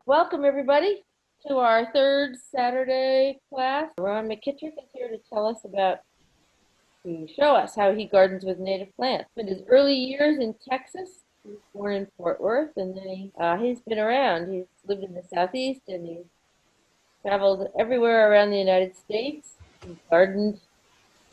Welcome everybody to our third Saturday class. Ron McKitrick is here to show us how he gardens with native plants. In his early years in Texas, he was born in Fort Worth, and then he's been around. He's lived in the Southeast, and he's traveled everywhere around the United States. He gardened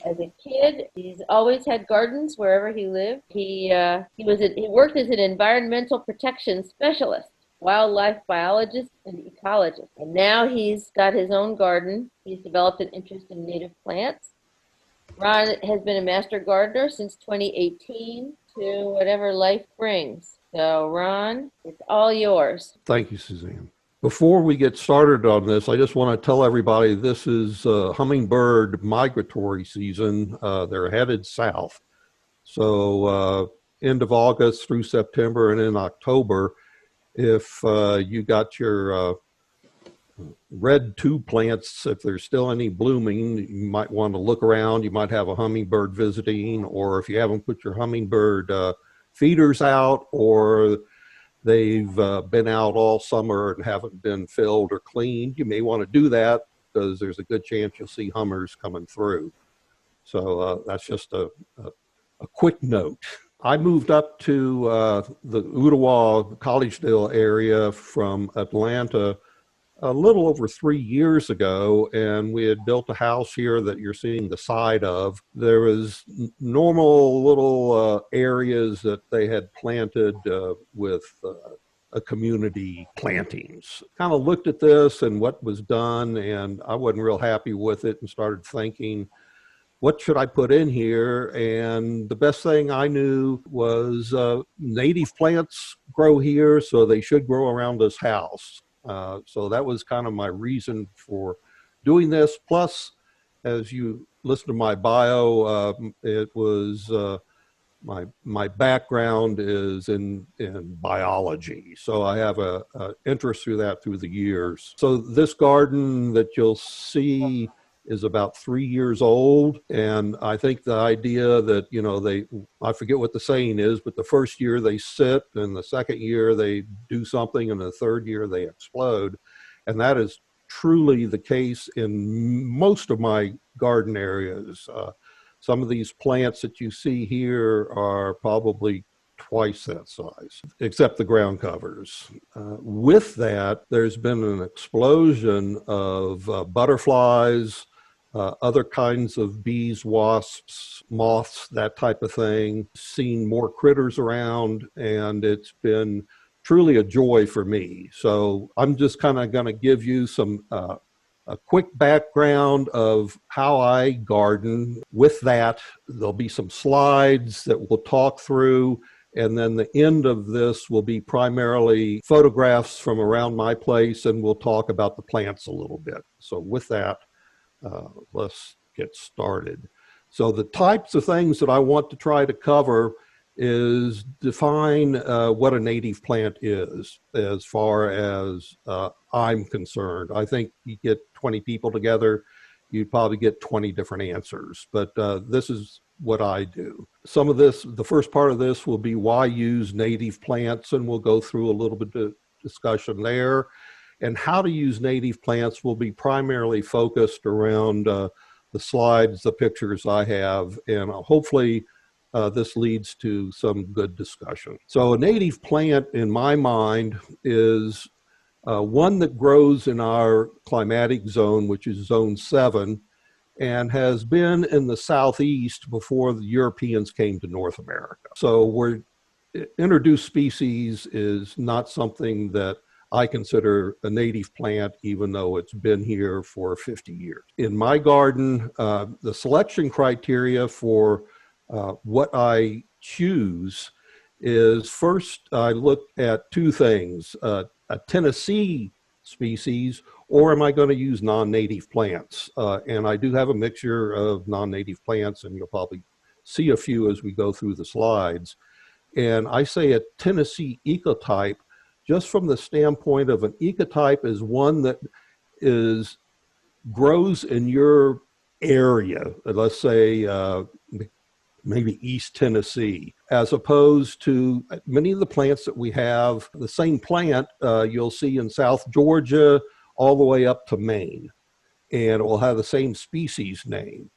as a kid. He's always had gardens wherever he lived. He worked as an environmental protection specialist, wildlife biologist, and ecologist. And now he's got his own garden. He's developed an interest in native plants. Ron has been a master gardener since 2018 to whatever life brings. So Ron, it's all yours. Thank you, Suzanne. Before we get started on this, I just want to tell everybody this is hummingbird migratory season. They're headed south. So end of August through September and in October, if you got your red tube plants, if there's still any blooming, you might want to look around. You might have a hummingbird visiting, or if you haven't put your hummingbird feeders out, or they've been out all summer and haven't been filled or cleaned, you may want to do that because there's a good chance you'll see hummers coming through. So that's just a quick note. I moved up to the Ottawa, Collegedale area from Atlanta a little over 3 years ago, and we had built a house here that you're seeing the side of. There was normal little areas that they had planted with a community plantings. Kind of looked at this and what was done, and I wasn't real happy with it and started thinking, what should I put in here? And the best thing I knew was native plants grow here, so they should grow around this house. So that was kind of my reason for doing this. Plus, as you listen to my bio, it was my background is in biology. So I have a interest through that through the years. So this garden that you'll see is about 3 years old. And I think the idea that, you know, I forget what the saying is, but the first year they sit, and the second year they do something, and the third year they explode. And that is truly the case in most of my garden areas. Some of these plants that you see here are probably twice that size, except the ground covers. With that, there's been an explosion of butterflies, other kinds of bees, wasps, moths, that type of thing. Seen more critters around, and it's been truly a joy for me. So I'm just kind of going to give you some a quick background of how I garden. With that, there'll be some slides that we'll talk through, and then the end of this will be primarily photographs from around my place, and we'll talk about the plants a little bit. So with that, let's get started. So the types of things that I want to try to cover is define what a native plant is, as far as I'm concerned. I think you get 20 people together, you'd probably get 20 different answers, but this is what I do. Some of this, the first part of this will be why use native plants, and we'll go through a little bit of discussion there. And how to use native plants will be primarily focused around the slides, the pictures I have, and hopefully this leads to some good discussion. So a native plant, in my mind, is one that grows in our climatic zone, which is zone 7, and has been in the Southeast before the Europeans came to North America. So introduced species is not something that I consider a native plant, even though it's been here for 50 years. In my garden, the selection criteria for what I choose is, first I look at two things, a Tennessee species, or am I going to use non-native plants? And I do have a mixture of non-native plants, and you'll probably see a few as we go through the slides. And I say a Tennessee ecotype just from the standpoint of an ecotype is one that grows in your area. Let's say maybe East Tennessee, as opposed to many of the plants that we have, the same plant you'll see in South Georgia all the way up to Maine, and it will have the same species name.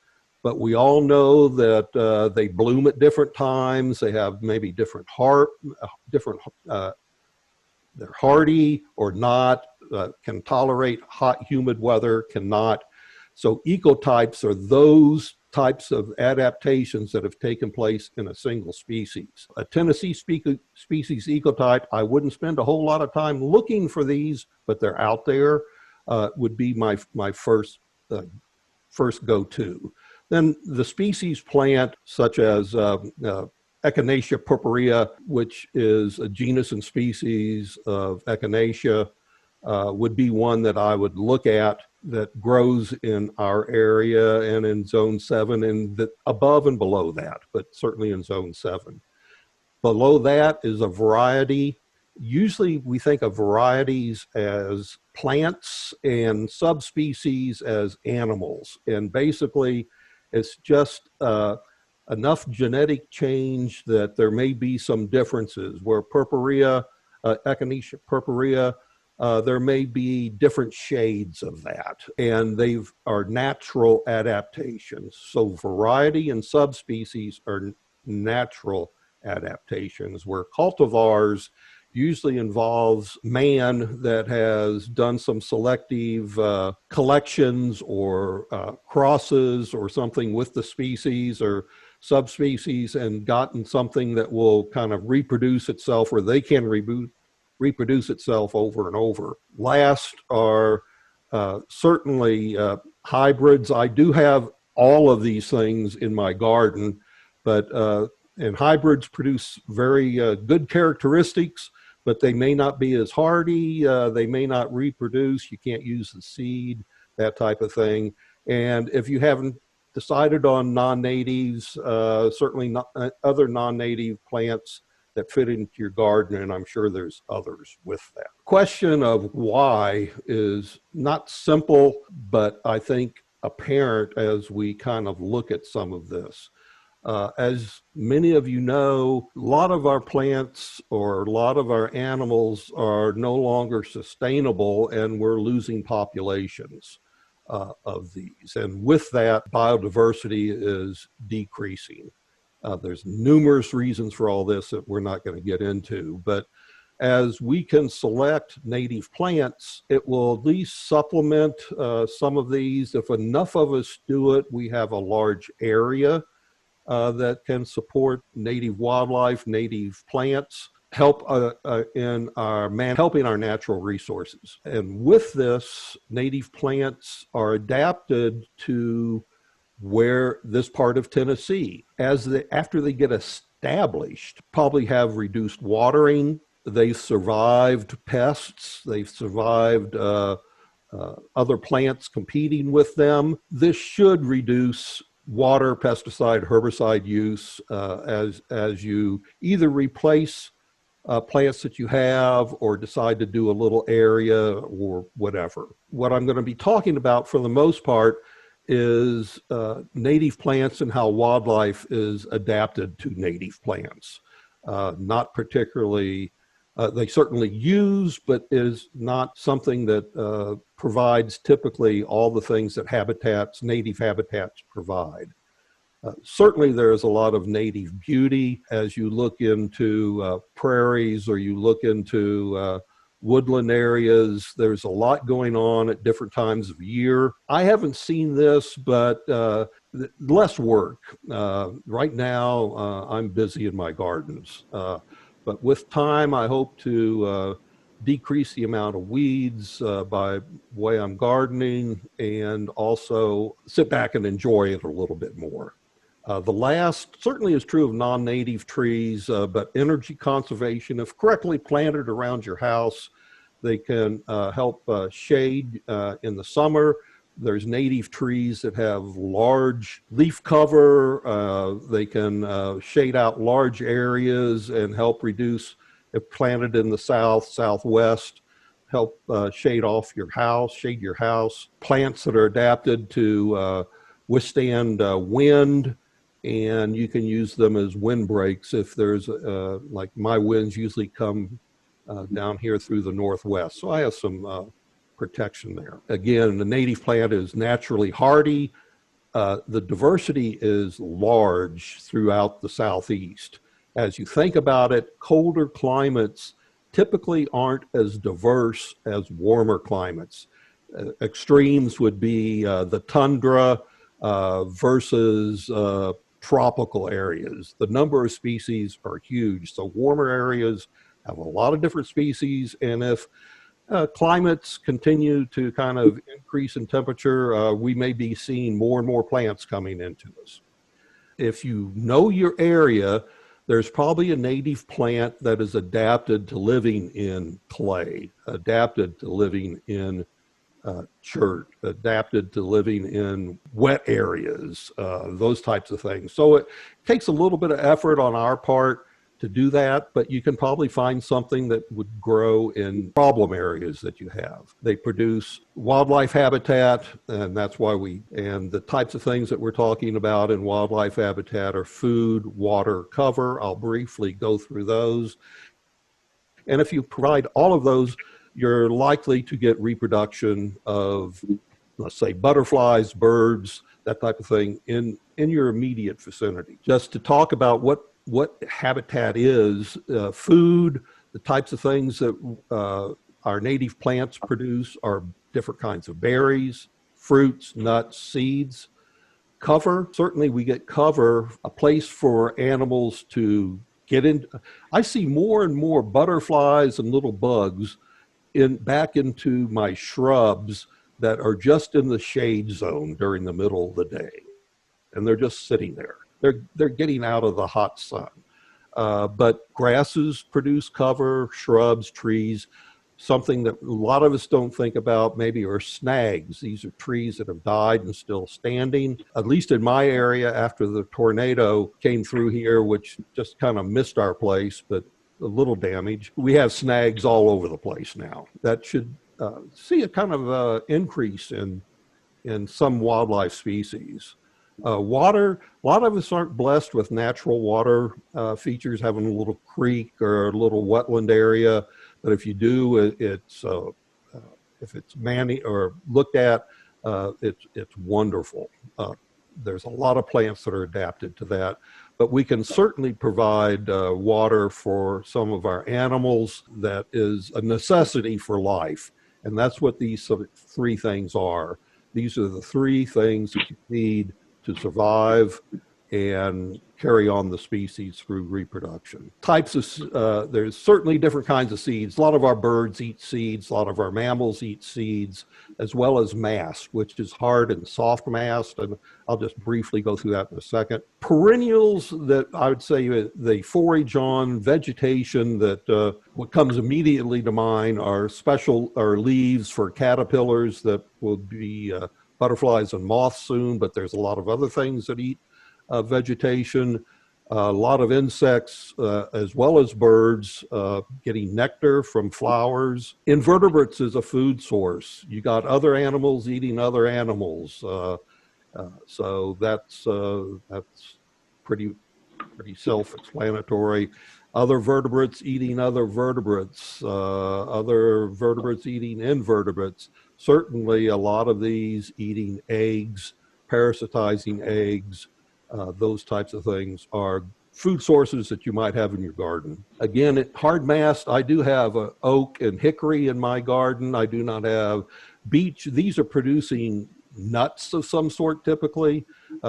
But we all know that they bloom at different times. They have maybe different they're hardy or not, can tolerate hot, humid weather, cannot. So ecotypes are those types of adaptations that have taken place in a single species. A Tennessee species ecotype, I wouldn't spend a whole lot of time looking for these, but they're out there, would be my first go-to. Then the species plant, such as Echinacea purpurea, which is a genus and species of Echinacea, would be one that I would look at that grows in our area and in zone 7 and above and below that, but certainly in zone 7. Below that is a variety. Usually we think of varieties as plants and subspecies as animals. And basically it's just enough genetic change that there may be some differences where purpurea, Echinacea purpurea, there may be different shades of that, and they are natural adaptations. So variety and subspecies are natural adaptations, where cultivars usually involves man that has done some selective collections or crosses or something with the species or subspecies and gotten something that will kind of reproduce itself, or they can reproduce itself over and over. Last are certainly hybrids. I do have all of these things in my garden, but and hybrids produce very good characteristics, but they may not be as hardy. They may not reproduce. You can't use the seed, that type of thing. And if you haven't decided on non-natives, certainly not, other non-native plants that fit into your garden, and I'm sure there's others with that. Question of why is not simple, but I think apparent as we kind of look at some of this. As many of you know, a lot of our plants or a lot of our animals are no longer sustainable, and we're losing populations of these. And with that, biodiversity is decreasing. There's numerous reasons for all this that we're not going to get into, but as we can select native plants, it will at least supplement some of these. If enough of us do it, we have a large area that can support native wildlife, native plants, help in helping our natural resources. And with this, native plants are adapted to where this part of Tennessee, after they get established, probably have reduced watering. They've survived pests. They've survived other plants competing with them. This should reduce water, pesticide, herbicide use as you either replace plants that you have or decide to do a little area or whatever. What I'm going to be talking about for the most part is native plants and how wildlife is adapted to native plants. Not particularly, they certainly use, but is not something that provides typically all the things that native habitats provide. Certainly there's a lot of native beauty as you look into prairies or you look into woodland areas. There's a lot going on at different times of year. I haven't seen this, but less work. Right now, I'm busy in my gardens. But with time, I hope to decrease the amount of weeds by the way I'm gardening, and also sit back and enjoy it a little bit more. The last certainly is true of non-native trees, but energy conservation, if correctly planted around your house, they can help shade in the summer. There's native trees that have large leaf cover. They can shade out large areas and help reduce, if planted in the south, southwest, help shade your house. Plants that are adapted to withstand wind and you can use them as windbreaks if there's, like my winds usually come down here through the northwest. So I have some protection there. Again, the native plant is naturally hardy. The diversity is large throughout the Southeast. As you think about it, colder climates typically aren't as diverse as warmer climates. Extremes would be the tundra versus tropical areas. The number of species are huge. So warmer areas have a lot of different species, and if climates continue to kind of increase in temperature, we may be seeing more and more plants coming into us. If you know your area, there's probably a native plant that is adapted to living in clay, adapted to living in chert, adapted to living in wet areas, those types of things. So it takes a little bit of effort on our part to do that, but you can probably find something that would grow in problem areas that you have. They produce wildlife habitat, and that's why and the types of things that we're talking about in wildlife habitat are food, water, cover. I'll briefly go through those. And if you provide all of those, you're likely to get reproduction of, let's say, butterflies, birds, that type of thing in your immediate vicinity. Just to talk about what habitat is, food, the types of things that our native plants produce are different kinds of berries, fruits, nuts, seeds. Cover, certainly we get cover, a place for animals to get in. I see more and more butterflies and little bugs back into my shrubs that are just in the shade zone during the middle of the day. And they're just sitting there. They're getting out of the hot sun. But grasses produce cover, shrubs, trees. Something that a lot of us don't think about maybe are snags. These are trees that have died and still standing. At least in my area, after the tornado came through here, which just kind of missed our place, but a little damage, we have snags all over the place now. That should see a kind of increase in some wildlife species. Water, a lot of us aren't blessed with natural water features, having a little creek or a little wetland area. But if you do, if it's managed or looked at, it's wonderful. There's a lot of plants that are adapted to that. But we can certainly provide water for some of our animals. That is a necessity for life. And that's what these three things are. These are the three things that you need to survive and carry on the species through reproduction. Types of, there's certainly different kinds of seeds. A lot of our birds eat seeds, a lot of our mammals eat seeds, as well as mast, which is hard and soft mast, and I'll just briefly go through that in a second. Perennials that I would say they forage on, vegetation that what comes immediately to mind are leaves for caterpillars that will be butterflies and moths soon, but there's a lot of other things that eat vegetation, a lot of insects as well as birds getting nectar from flowers. Invertebrates is a food source. You got other animals eating other animals. So that's pretty self-explanatory. Other vertebrates eating other vertebrates, other vertebrates eating invertebrates. Certainly a lot of these eating eggs, parasitizing eggs, those types of things are food sources that you might have in your garden. Again, at hard mast, I do have oak and hickory in my garden. I do not have beech. These are producing nuts of some sort typically.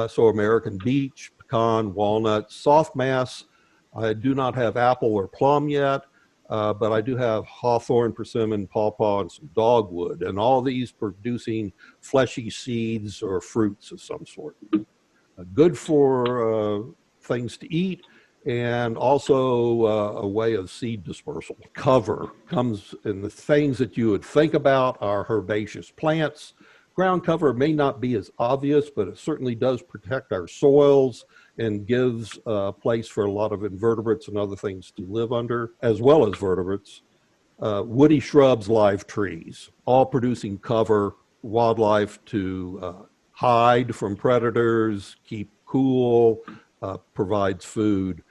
So American beech, pecan, walnut, soft mass. I do not have apple or plum yet, but I do have hawthorn, persimmon, pawpaw, and some dogwood, and all these producing fleshy seeds or fruits of some sort. Good for things to eat, and also a way of seed dispersal. Cover comes in the things that you would think about are herbaceous plants. Ground cover may not be as obvious, but it certainly does protect our soils and gives a place for a lot of invertebrates and other things to live under, as well as vertebrates. Woody shrubs, live trees, all producing cover, wildlife to hide from predators, keep cool, provides food.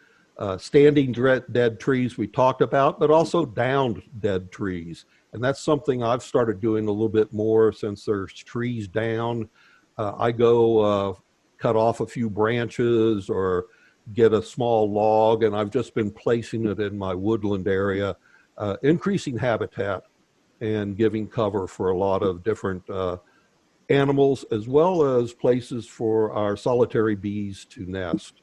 Standing dead trees we talked about, but also downed dead trees. And that's something I've started doing a little bit more since there's trees down. I go cut off a few branches or get a small log, and I've just been placing it in my woodland area, increasing habitat and giving cover for a lot of different animals, as well as places for our solitary bees to nest.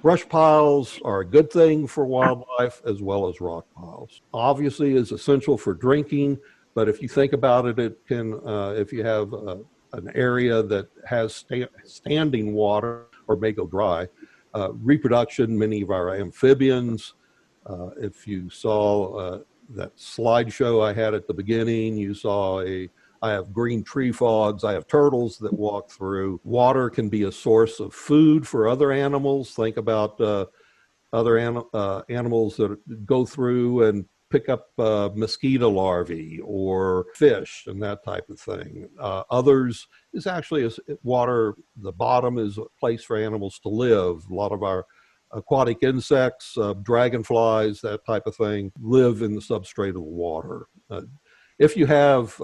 Brush piles are a good thing for wildlife, as well as rock piles. Obviously is essential for drinking, but if you think about it, it can, if you have an area that has standing water or may go dry, reproduction, many of our amphibians, if you saw that slideshow I had at the beginning, you saw I have green tree frogs, I have turtles that walk through. Water can be a source of food for other animals. Think about other animals that go through and pick up mosquito larvae or fish and that type of thing. Others is actually water, the bottom is a place for animals to live. A lot of our aquatic insects, dragonflies, that type of thing, live in the substrate of the water. If you have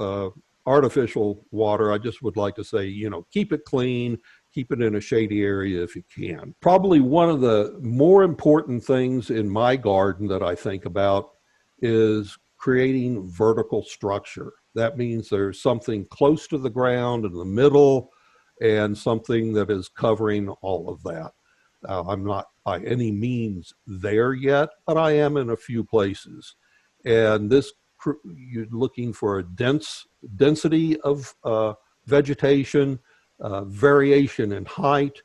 artificial water, I just would like to say, keep it clean, keep it in a shady area if you can. Probably one of the more important things in my garden that I think about is creating vertical structure. That means there's something close to the ground in the middle and something that is covering all of that. I'm not by any means there yet, but I am in a few places. And this, you're looking for a density of vegetation, variation in height,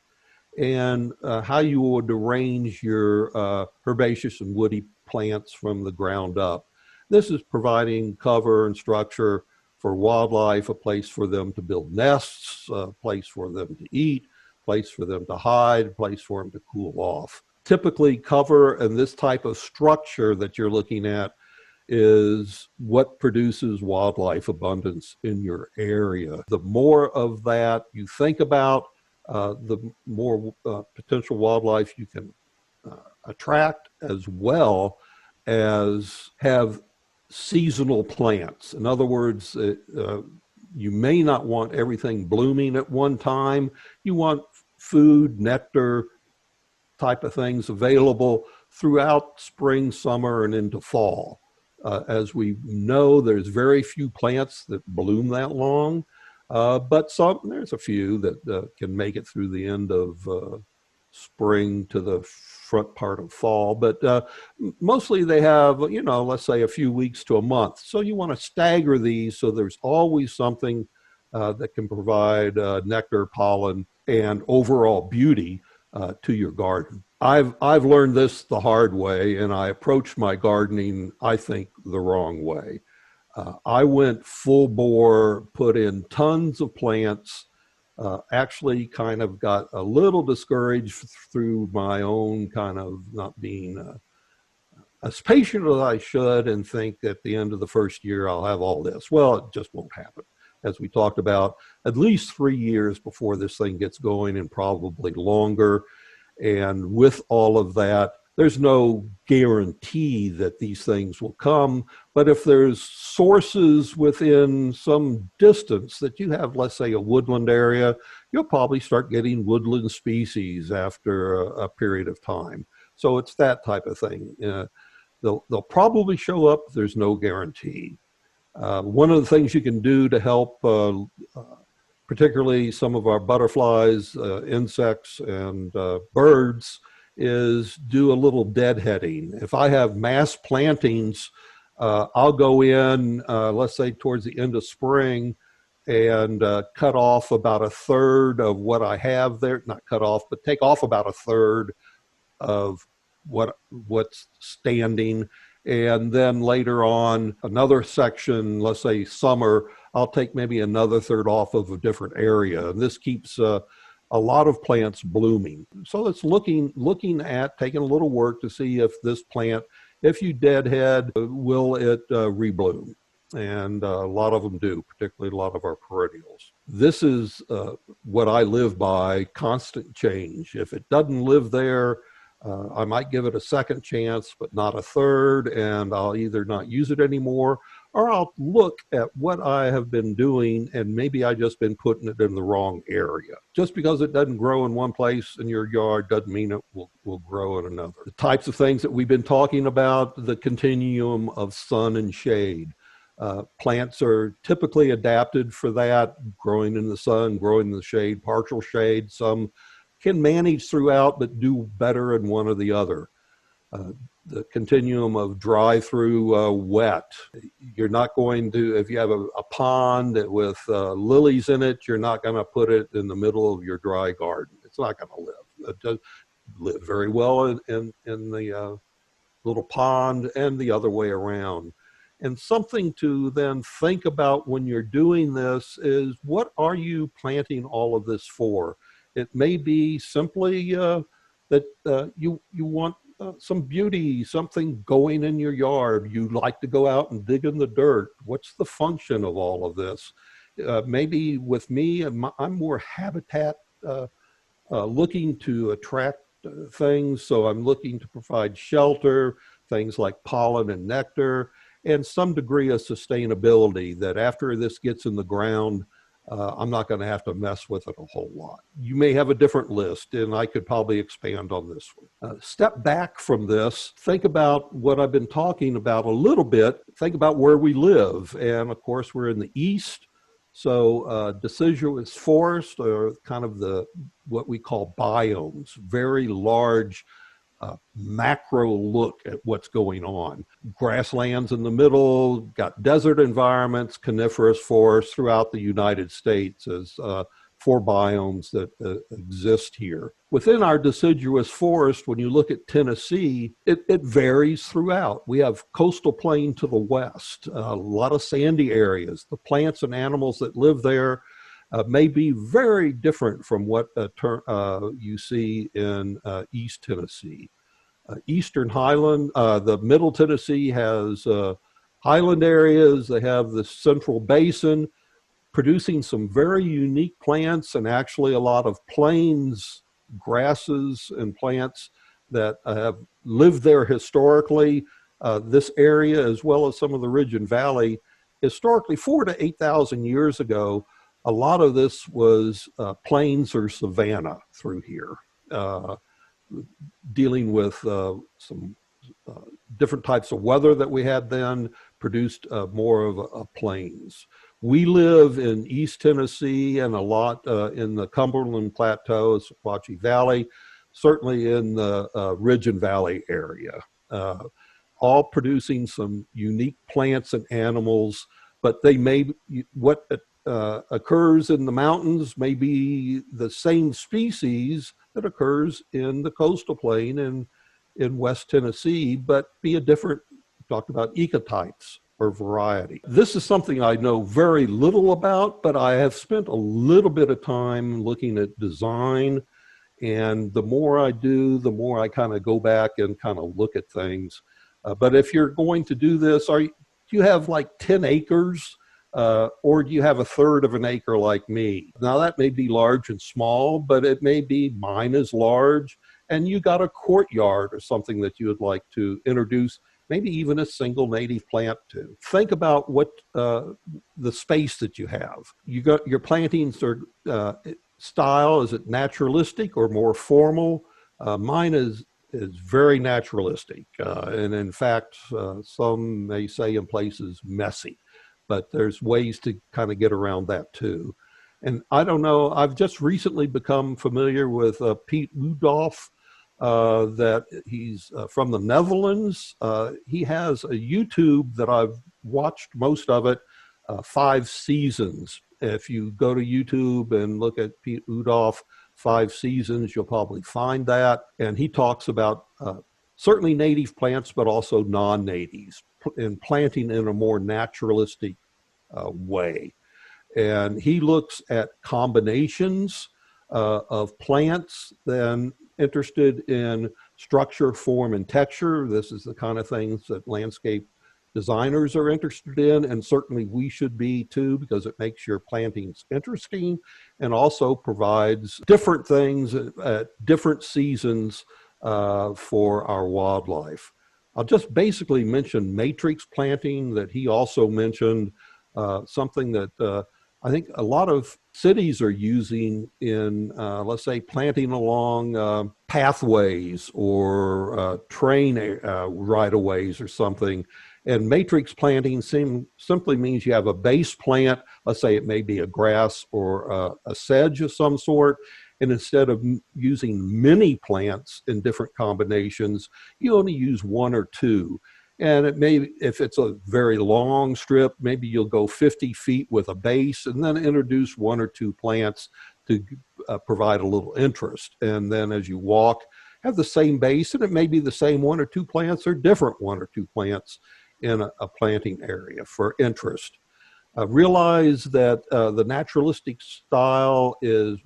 and how you would arrange your herbaceous and woody plants from the ground up. This is providing cover and structure for wildlife, a place for them to build nests, a place for them to eat, a place for them to hide, a place for them to cool off. Typically, cover and this type of structure that you're looking at is what produces wildlife abundance in your area. The more of that you think about, the more potential wildlife you can attract, as well as have seasonal plants. In other words, you may not want everything blooming at one time. You want food, nectar type of things available throughout spring, summer, and into fall. As we know, there's very few plants that bloom that long, but there's a few that can make it through the end of spring to the front part of fall. But mostly they have, let's say a few weeks to a month. So you want to stagger these so there's always something that can provide nectar, pollen, and overall beauty to your garden. I've learned this the hard way, and I approached my gardening, I think, the wrong way. I went full bore, put in tons of plants, actually kind of got a little discouraged through my own kind of not being as patient as I should, and think at the end of the first year I'll have all this. Well, it just won't happen. As we talked about, at least 3 years before this thing gets going, and probably longer. And with all of that, there's no guarantee that these things will come. But if there's sources within some distance that you have, let's say a woodland area, you'll probably start getting woodland species after a period of time. So it's that type of thing. They'll probably show up. There's no guarantee. One of the things you can do to help particularly some of our butterflies, insects, and birds, is do a little deadheading. If I have mass plantings, I'll go in, let's say towards the end of spring, and cut off about a third of what I have there. Not cut off, but take off about a third of what's standing. And then later on, another section, let's say summer, I'll take maybe another third off of a different area. And this keeps a lot of plants blooming. So it's looking at taking a little work to see if this plant, if you deadhead, will it rebloom? And a lot of them do, particularly a lot of our perennials. This is what I live by: constant change. If it doesn't live there, I might give it a second chance, but not a third, and I'll either not use it anymore, or I'll look at what I have been doing, and maybe I just been putting it in the wrong area. Just because it doesn't grow in one place in your yard doesn't mean it will grow in another. The types of things that we've been talking about: the continuum of sun and shade. Plants are typically adapted for that, growing in the sun, growing in the shade, partial shade. Some can manage throughout, but do better in one or the other. The continuum of dry through wet. You're not going to, if you have a pond with lilies in it, you're not going to put it in the middle of your dry garden. It's not going to live. It does live very well in the little pond, and the other way around. And something to then think about when you're doing this is, what are you planting all of this for? It may be simply that you want some beauty, something going in your yard. You like to go out and dig in the dirt. What's the function of all of this? Maybe with me, I'm more habitat looking to attract things. So I'm looking to provide shelter, things like pollen and nectar, and some degree of sustainability, that after this gets in the ground, I'm not going to have to mess with it a whole lot. You may have a different list, and I could probably expand on this one. Step back from this, think about what I've been talking about a little bit, think about where we live. And of course, we're in the East. So deciduous forest are kind of what we call biomes, very large macro look at what's going on. Grasslands in the middle, got desert environments, coniferous forests throughout the United States as 4 biomes that exist here. Within our deciduous forest, when you look at Tennessee, it varies throughout. We have coastal plain to the west, a lot of sandy areas. The plants and animals that live there may be very different from what you see in East Tennessee. Eastern Highland, the Middle Tennessee has highland areas. They have the Central Basin, producing some very unique plants, and actually a lot of plains grasses and plants that have lived there historically. This area, as well as some of the Ridge and Valley, historically 4,000 to 8,000 years ago, a lot of this was plains or savanna through here, dealing with some different types of weather that we had then, produced more of a plains. We live in East Tennessee and a lot in the Cumberland Plateau, Sequatchie Valley, certainly in the Ridge and Valley area, all producing some unique plants and animals, but they may, what occurs in the mountains may be the same species that occurs in the coastal plain and in West Tennessee, but be a different, talked about ecotypes or variety. This is something I know very little about, but I have spent a little bit of time looking at design. And the more I do, the more I kind of go back and kind of look at things. But if you're going to do this, do you have like 10 acres? Or do you have a third of an acre like me? Now that may be large and small, but it may be mine is large, and you got a courtyard or something that you would like to introduce, maybe even a single native plant to. Think about what the space that you have. Your plantings are style, is it naturalistic or more formal? Mine is very naturalistic, and in fact, some may say in places messy. But there's ways to kind of get around that too. And I don't know, I've just recently become familiar with Piet Oudolf, that he's from the Netherlands. He has a YouTube that I've watched most of it, 5 seasons. If you go to YouTube and look at Piet Oudolf, 5 seasons, you'll probably find that. And he talks about certainly native plants, but also non-natives, and planting in a more naturalistic way. And he looks at combinations of plants, then interested in structure, form, and texture. This is the kind of things that landscape designers are interested in, and certainly we should be too, because it makes your plantings interesting and also provides different things at different seasons for our wildlife. I'll just basically mention matrix planting that he also mentioned, something that I think a lot of cities are using in, let's say, planting along pathways or train right-of-ways or something. And matrix planting simply means you have a base plant, let's say it may be a grass or a sedge of some sort, and instead of using many plants in different combinations, you only use one or two. And it may, if it's a very long strip, maybe you'll go 50 feet with a base and then introduce one or two plants to provide a little interest. And then as you walk, have the same base, and it may be the same one or two plants or different one or two plants in a planting area for interest. Realize that the naturalistic style is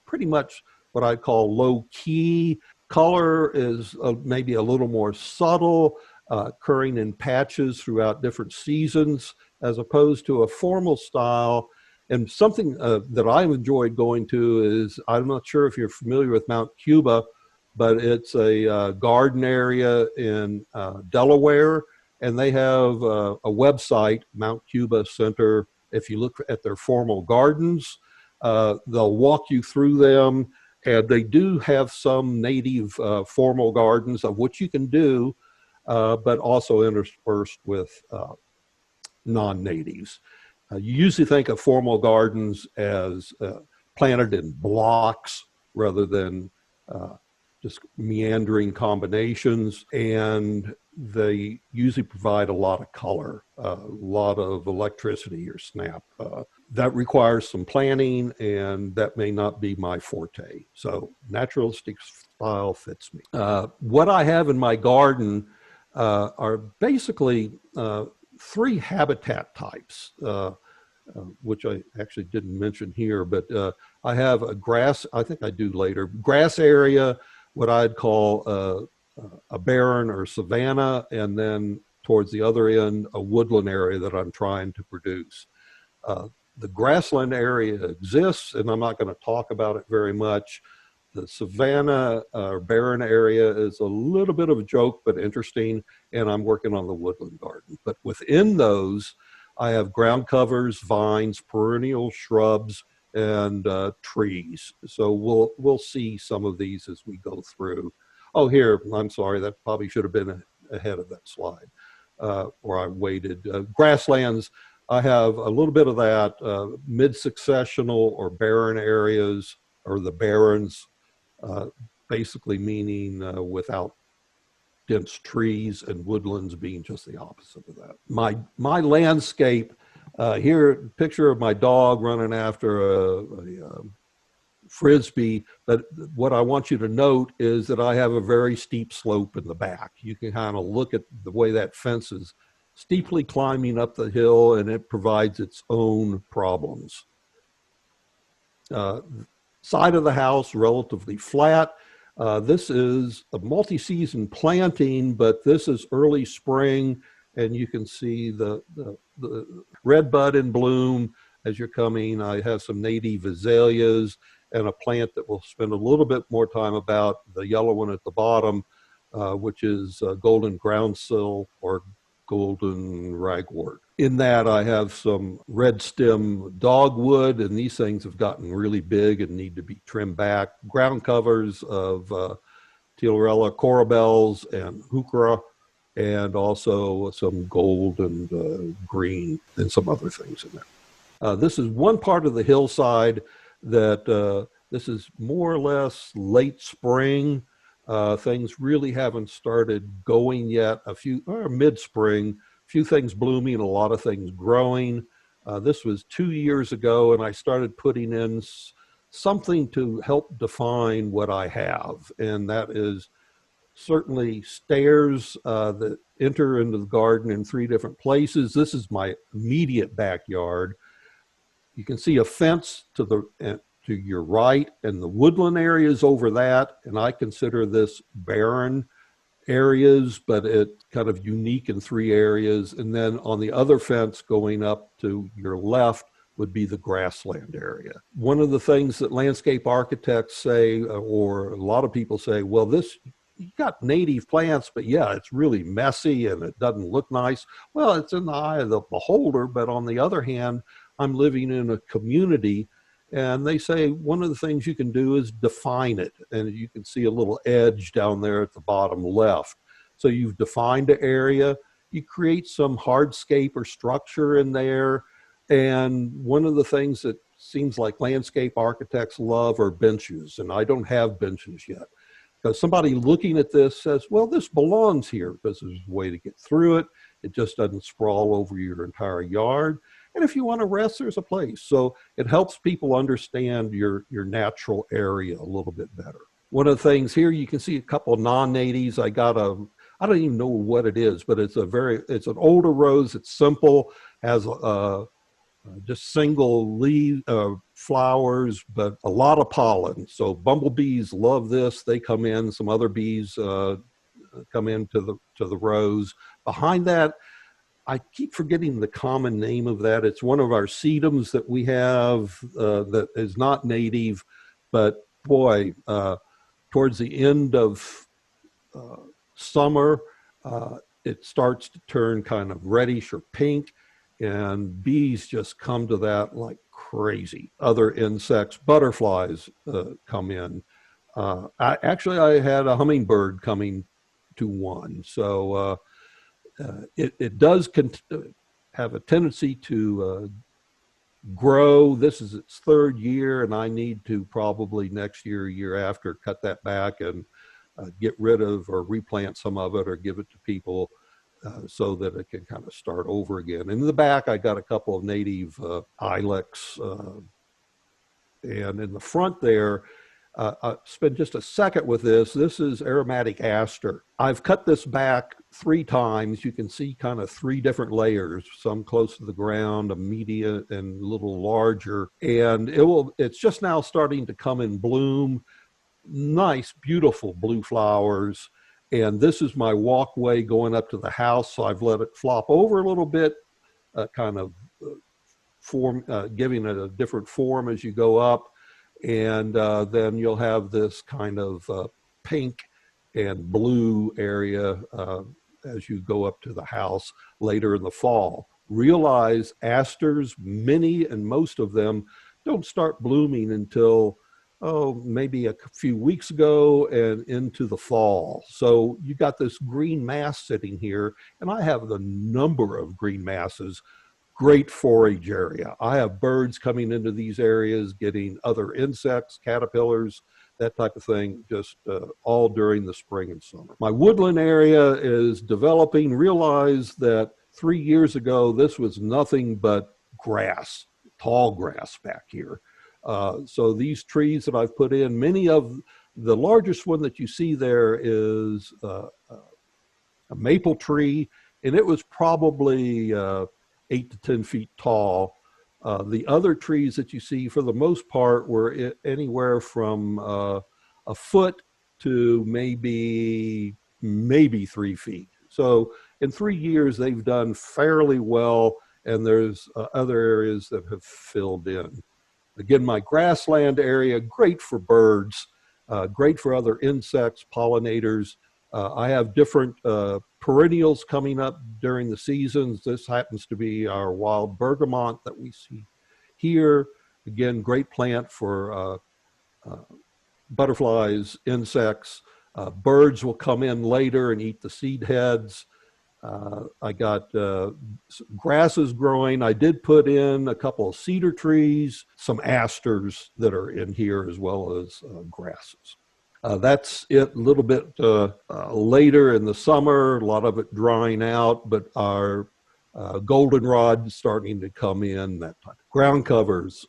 pretty much what I call low key. Color is maybe a little more subtle, occurring in patches throughout different seasons, as opposed to a formal style. And something that I've enjoyed going to is, I'm not sure if you're familiar with Mount Cuba, but it's a garden area in Delaware, and they have a website, Mount Cuba Center. If you look at their formal gardens, they'll walk you through them, and they do have some native formal gardens of which you can do, but also interspersed with non-natives. You usually think of formal gardens as planted in blocks rather than just meandering combinations, and they usually provide a lot of color, a lot of electricity or snap. That requires some planning, and that may not be my forte. So naturalistic style fits me. What I have in my garden are basically three habitat types, which I actually didn't mention here, but I have a grass, I think I do later, grass area, what I'd call a barren or savanna, and then towards the other end, a woodland area that I'm trying to produce. The grassland area exists, and I'm not going to talk about it very much. The savanna or barren area is a little bit of a joke, but interesting, and I'm working on the woodland garden. But within those, I have ground covers, vines, perennial shrubs, and trees. So we'll see some of these as we go through. Oh, here, I'm sorry, that probably should have been ahead of that slide, or I waited. Grasslands, I have a little bit of that, mid-successional or barren areas, or the barrens, basically meaning without dense trees, and woodlands being just the opposite of that. My landscape, here, picture of my dog running after a frisbee, but what I want you to note is that I have a very steep slope in the back. You can kind of look at the way that fence is steeply climbing up the hill, and it provides its own problems. Side of the house, relatively flat. This is a multi-season planting, but this is early spring, and you can see the red bud in bloom as you're coming. I have some native azaleas and a plant that we'll spend a little bit more time about, the yellow one at the bottom, which is golden groundsel or golden ragwort. In that, I have some red stem dogwood, and these things have gotten really big and need to be trimmed back. Ground covers of Tealarella corabels and heuchera, and also some gold and green and some other things in there. This is one part of the hillside that this is more or less late spring. Things really haven't started going yet. Mid-spring, a few things blooming, a lot of things growing. This was 2 years ago, and I started putting in something to help define what I have, and that is certainly stairs that enter into the garden in 3 different places. This is my immediate backyard. You can see a fence to your right, and the woodland area is over that, and I consider this barren. areas, but it's kind of unique in 3 areas. And then on the other fence going up to your left would be the grassland area. One of the things that landscape architects say, or a lot of people say, well, this, you got native plants, but yeah, it's really messy and it doesn't look nice. Well, it's in the eye of the beholder, but on the other hand, I'm living in a community, and they say one of the things you can do is define it. And you can see a little edge down there at the bottom left. So you've defined an area, you create some hardscape or structure in there. And one of the things that seems like landscape architects love are benches. And I don't have benches yet, because somebody looking at this says, well, this belongs here because there's a way to get through it. It just doesn't sprawl over your entire yard. And if you want to rest, there's a place. So it helps people understand your natural area a little bit better. One of the things here, you can see a couple of non-natives. I don't even know what it is, but it's an older rose. It's simple, has just single leaf flowers, but a lot of pollen. So bumblebees love this. They come in. Some other bees come into the rose. Behind that, I keep forgetting the common name of that. It's one of our sedums that we have that is not native, but boy, towards the end of summer, it starts to turn kind of reddish or pink, and bees just come to that like crazy. Other insects, butterflies come in. I had a hummingbird coming to one. So it does have a tendency to grow. This is its 3rd year, and I need to probably next year after, cut that back and get rid of or replant some of it or give it to people so that it can kind of start over again. In the back, I got a couple of native ilex, and in the front there, I'll spend just a second with this. This is aromatic aster. I've cut this back 3 times. You can see kind of 3 different layers, some close to the ground, a medium, and a little larger. And it's just now starting to come in bloom. Nice, beautiful blue flowers. And this is my walkway going up to the house. So I've let it flop over a little bit, kind of giving it a different form as you go up. And then you'll have this kind of pink and blue area as you go up to the house later in the fall. Realize asters, many and most of them, don't start blooming until, maybe a few weeks ago and into the fall. So you got this green mass sitting here, and I have the number of green masses. Great forage area. I have birds coming into these areas, getting other insects, caterpillars, that type of thing, just all during the spring and summer. My woodland area is developing. Realize that 3 years ago, this was nothing but grass, tall grass back here. So these trees that I've put in, many of the largest one that you see there is a maple tree, and it was probably 8 to 10 feet tall. The other trees that you see, for the most part, were anywhere from a foot to maybe 3 feet. So in 3 years, they've done fairly well, and there's other areas that have filled in. Again, my grassland area, great for birds, great for other insects, pollinators. I have different perennials coming up during the seasons. This happens to be our wild bergamot that we see here. Again, great plant for butterflies, insects. Birds will come in later and eat the seed heads. I got grasses growing. I did put in a couple of cedar trees, some asters that are in here, as well as grasses. That's it a little bit later in the summer, a lot of it drying out, but our goldenrod starting to come in, that type. Ground covers,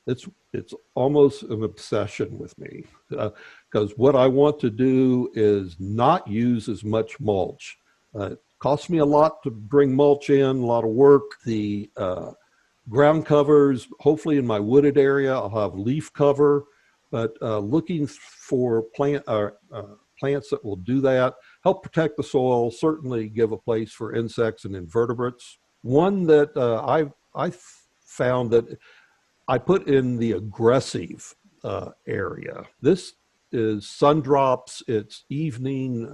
it's almost an obsession with me, because what I want to do is not use as much mulch. It costs me a lot to bring mulch in, a lot of work. The ground covers, hopefully in my wooded area, I'll have leaf cover. But looking for plants that will do that, help protect the soil, certainly give a place for insects and invertebrates. One that I found that I put in the aggressive area. This is sundrops. It's evening.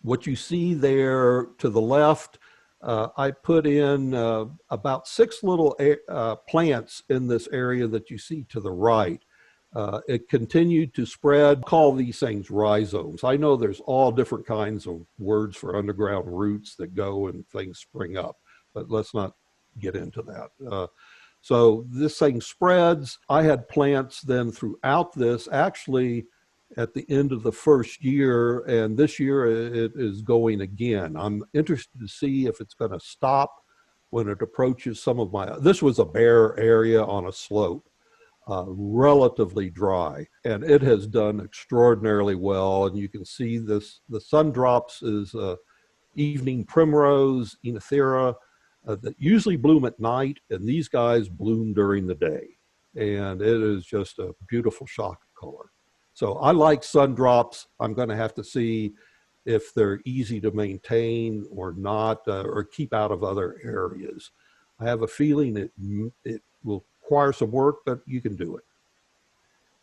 What you see there to the left, I put in about 6 little plants in this area that you see to the right. It continued to spread. Call these things rhizomes. I know there's all different kinds of words for underground roots that go and things spring up, but let's not get into that. So this thing spreads. I had plants then throughout this, actually at the end of the first year, and this year it is going again. I'm interested to see if it's going to stop when it approaches some of my, this was a bare area on a slope, relatively dry, and it has done extraordinarily well. And you can see this, the sun drops is evening primrose, Enothera, that usually bloom at night, and these guys bloom during the day. And it is just a beautiful shock of color. So I like sun drops. I'm going to have to see if they're easy to maintain or not, or keep out of other areas. I have a feeling it will require some work, but you can do it.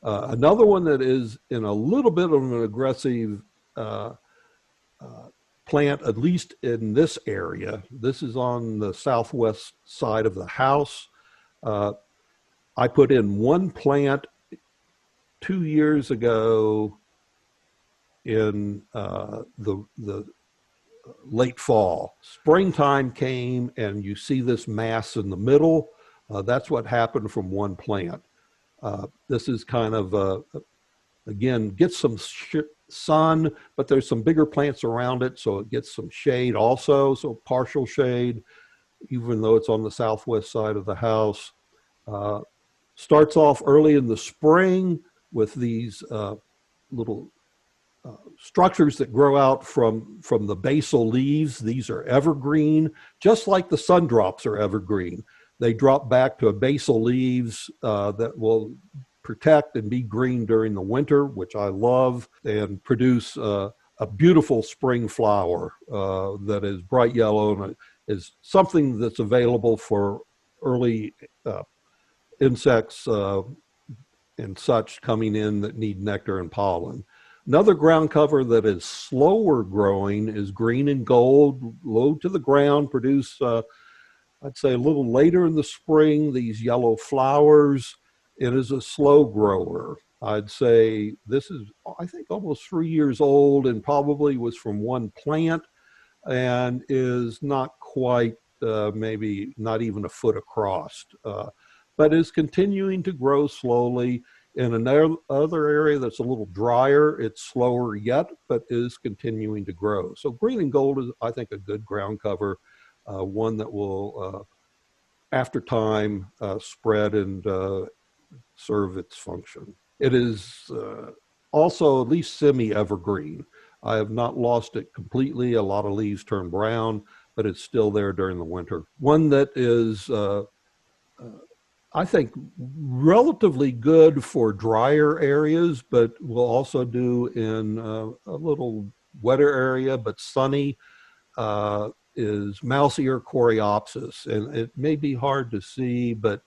Another one that is in a little bit of an aggressive plant, at least in this area. This is on the southwest side of the house. I put in one plant 2 years ago in the late fall. Springtime came and you see this mass in the middle. That's what happened from one plant. This is kind of, again, gets some sun, but there's some bigger plants around it, so it gets some shade also, so partial shade, even though it's on the southwest side of the house. Starts off early in the spring with these little structures that grow out from the basal leaves. These are evergreen, just like the sun drops are evergreen. They drop back to basal leaves that will protect and be green during the winter, which I love, and produce a beautiful spring flower that is bright yellow and is something that's available for early insects and such coming in that need nectar and pollen. Another ground cover that is slower growing is green and gold, low to the ground, produce, I'd say a little later in the spring, these yellow flowers. It is a slow grower. I'd say this is, I think, almost 3 years old and probably was from one plant and is not quite, maybe not even a foot across, but is continuing to grow slowly. In another area that's a little drier, it's slower yet, but is continuing to grow. So green and gold is, I think, a good ground cover, one that will, after time, spread and serve its function. It is also at least semi-evergreen. I have not lost it completely. A lot of leaves turn brown, but it's still there during the winter. One that is, I think, relatively good for drier areas, but will also do in a little wetter area, but sunny, is mouse ear coreopsis. And it may be hard to see, but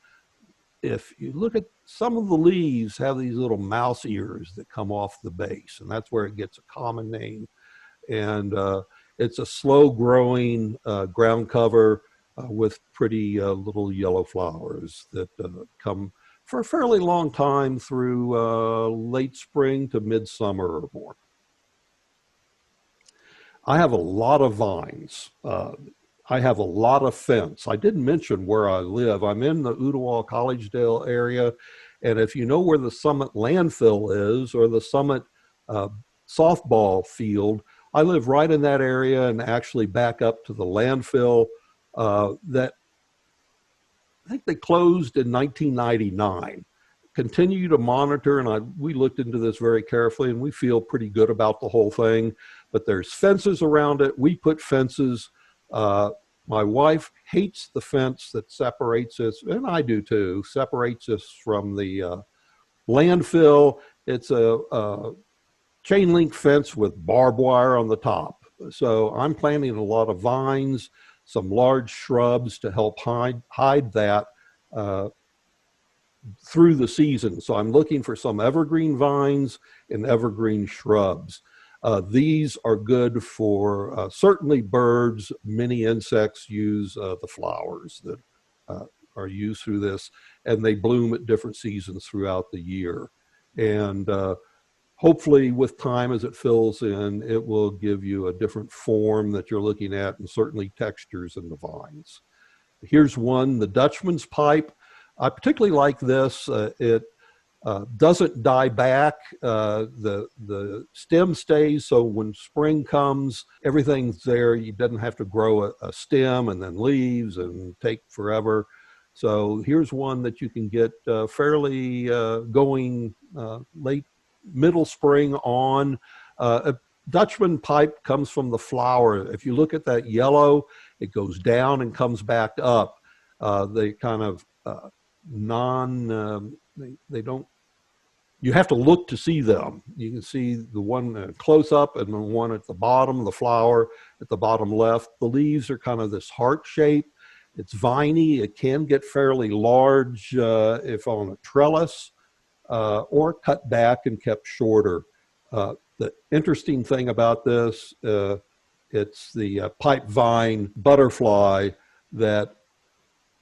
if you look at some of the leaves have these little mouse ears that come off the base, and that's where it gets a common name. And it's a slow growing ground cover with pretty little yellow flowers that come for a fairly long time through late spring to midsummer or more. I have a lot of vines. I have a lot of fence. I didn't mention where I live. I'm in the Ooltewah Collegedale area. And if you know where the Summit landfill is or the Summit softball field, I live right in that area and actually back up to the landfill that I think they closed in 1999. Continue to monitor, and we looked into this very carefully, and we feel pretty good about the whole thing. But there's fences around it. We put fences. My wife hates the fence that separates us, and I do too, separates us from the landfill. It's a chain link fence with barbed wire on the top. So I'm planting a lot of vines, some large shrubs to help hide that through the season. So I'm looking for some evergreen vines and evergreen shrubs. These are good for certainly birds. Many insects use the flowers that are used through this, and they bloom at different seasons throughout the year. And hopefully with time as it fills in, it will give you a different form that you're looking at, and certainly textures in the vines. Here's one, the Dutchman's pipe. I particularly like this. It doesn't die back. The stem stays, so when spring comes, everything's there. You doesn't have to grow a stem and then leaves and take forever. So here's one that you can get fairly going late middle spring on. A Dutchman pipe comes from the flower. If you look at that yellow, it goes down and comes back up. They kind of they don't, you have to look to see them. You can see the one close up and the one at the bottom, the flower at the bottom left. The leaves are kind of this heart shape. It's viney. It can get fairly large if on a trellis or cut back and kept shorter. The interesting thing about this, it's the pipe vine butterfly that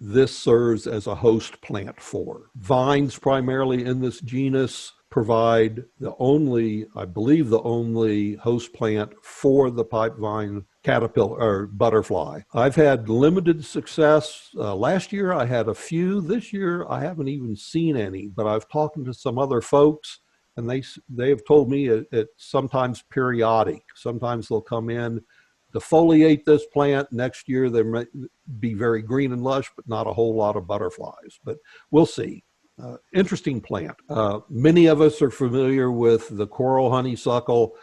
this serves as a host plant for. Vines primarily in this genus provide the only, I believe the only host plant for the pipe vine caterpillar or butterfly. I've had limited success. Last year I had a few. This year I haven't even seen any, but I've talked to some other folks and they have told me it's sometimes periodic. Sometimes they'll come in, defoliate this plant. Next year they might be very green and lush, but not a whole lot of butterflies. But we'll see. Interesting plant. Many of us are familiar with the coral honeysuckle.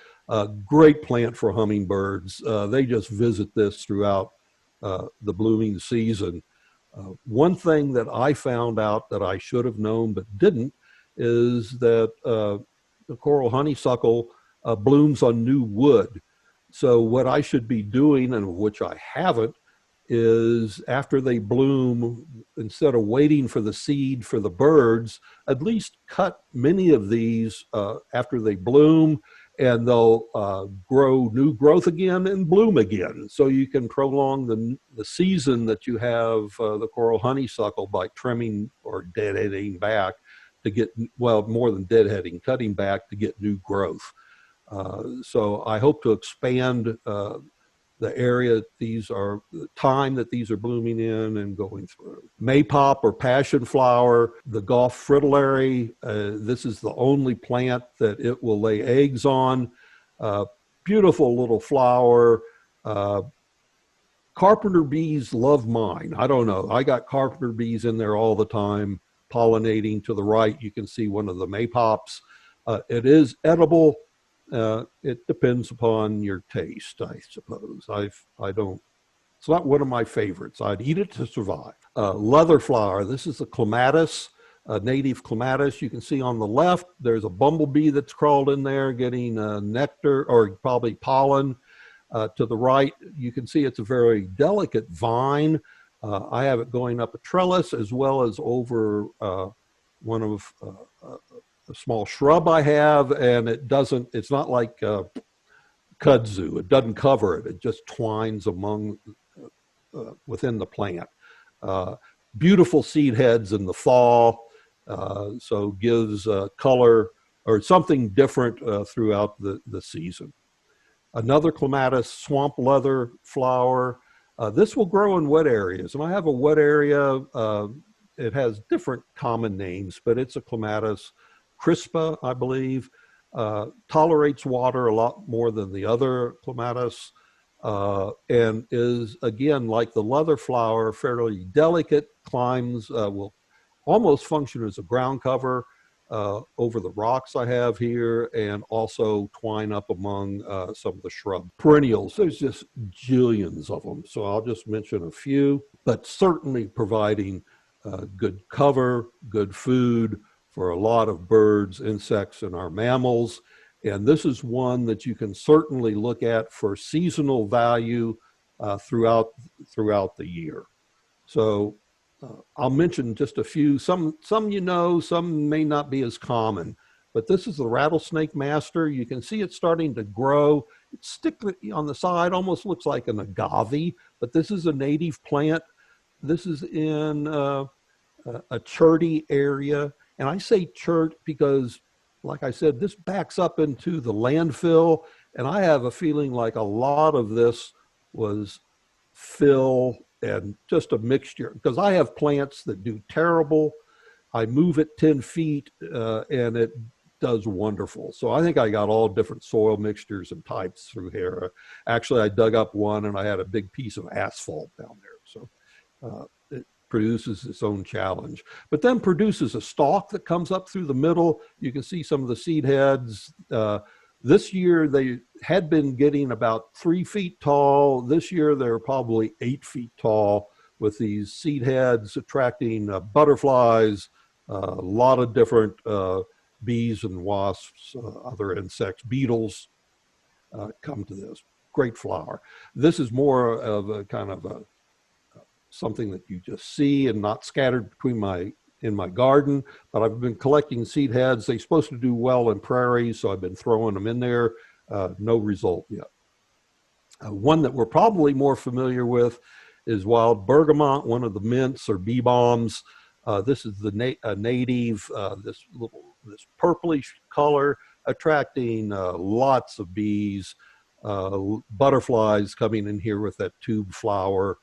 Great plant for hummingbirds. They just visit this throughout the blooming season. One thing that I found out that I should have known but didn't is that the coral honeysuckle blooms on new wood. So what I should be doing, and which I haven't, is after they bloom, instead of waiting for the seed for the birds, at least cut many of these after they bloom, and they'll grow new growth again and bloom again. So you can prolong the season that you have the coral honeysuckle by trimming or deadheading back to get, well, more than deadheading, cutting back to get new growth. So I hope to expand the area these are, the time that these are blooming in and going through. Maypop or passion flower, the Gulf fritillary, this is the only plant that it will lay eggs on. Beautiful little flower. Carpenter bees love mine. I don't know. I got carpenter bees in there all the time, pollinating. To the right, you can see one of the maypops. It is edible. It depends upon your taste, I suppose. I don't, it's not one of my favorites. I'd eat it to survive. Leather flower, this is a clematis, a native clematis. You can see on the left, there's a bumblebee that's crawled in there getting nectar or probably pollen. To the right, you can see it's a very delicate vine. I have it going up a trellis as well as over one of a small shrub I have, and it's not like kudzu. It doesn't cover it. It just twines among, within the plant. Beautiful seed heads in the fall, so gives color or something different throughout the season. Another clematis, swamp leather flower. This will grow in wet areas, and I have a wet area. It has different common names, but it's a clematis crispa, I believe. Tolerates water a lot more than the other clematis, and is, again, like the leather flower, fairly delicate, climbs, will almost function as a ground cover over the rocks I have here, and also twine up among some of the shrub perennials. There's just jillions of them, so I'll just mention a few, but certainly providing good cover, good food for a lot of birds, insects, and our mammals. And this is one that you can certainly look at for seasonal value throughout the year. So I'll mention just a few. Some you know, some may not be as common. But this is the rattlesnake master. You can see it starting to grow. It's sticky on the side, almost looks like an agave, but this is a native plant. This is in a cherty area. And I say chert because, like I said, this backs up into the landfill. And I have a feeling like a lot of this was fill and just a mixture, because I have plants that do terrible. I move it 10 feet and it does wonderful. So I think I got all different soil mixtures and types through here. Actually, I dug up one and I had a big piece of asphalt down there. So it produces its own challenge, but then produces a stalk that comes up through the middle. You can see some of the seed heads. This year they had been getting about 3 feet tall. This year they're probably 8 feet tall, with these seed heads attracting butterflies, a lot of different bees and wasps, other insects, beetles come to this. Great flower. This is more of a kind of a something that you just see and not scattered in my garden, but I've been collecting seed heads. They're supposed to do well in prairies, so I've been throwing them in there. No result yet. One that we're probably more familiar with is wild bergamot, one of the mints or bee bombs. This is the native, this purplish color, attracting lots of bees, butterflies coming in here with that tube flower.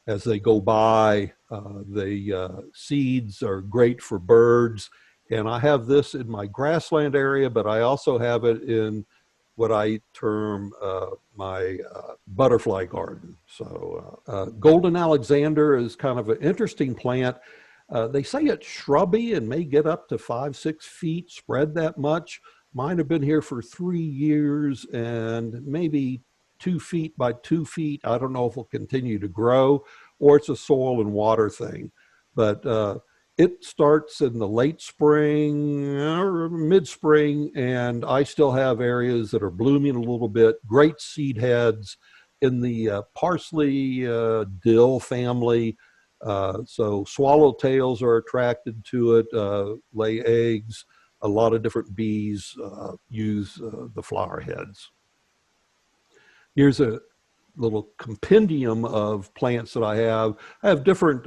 As they go by, the seeds are great for birds. And I have this in my grassland area, but I also have it in what I term my butterfly garden. So golden Alexander is kind of an interesting plant. They say it's shrubby and may get up to 5-6 feet, spread that much. Mine have been here for 3 years and maybe 2 feet by 2 feet. I don't know if it'll continue to grow or it's a soil and water thing, but it starts in the late spring or mid-spring, and I still have areas that are blooming a little bit. Great seed heads in the parsley dill family. So swallowtails are attracted to it, lay eggs. A lot of different bees use the flower heads. Here's a little compendium of plants that I have. I have different,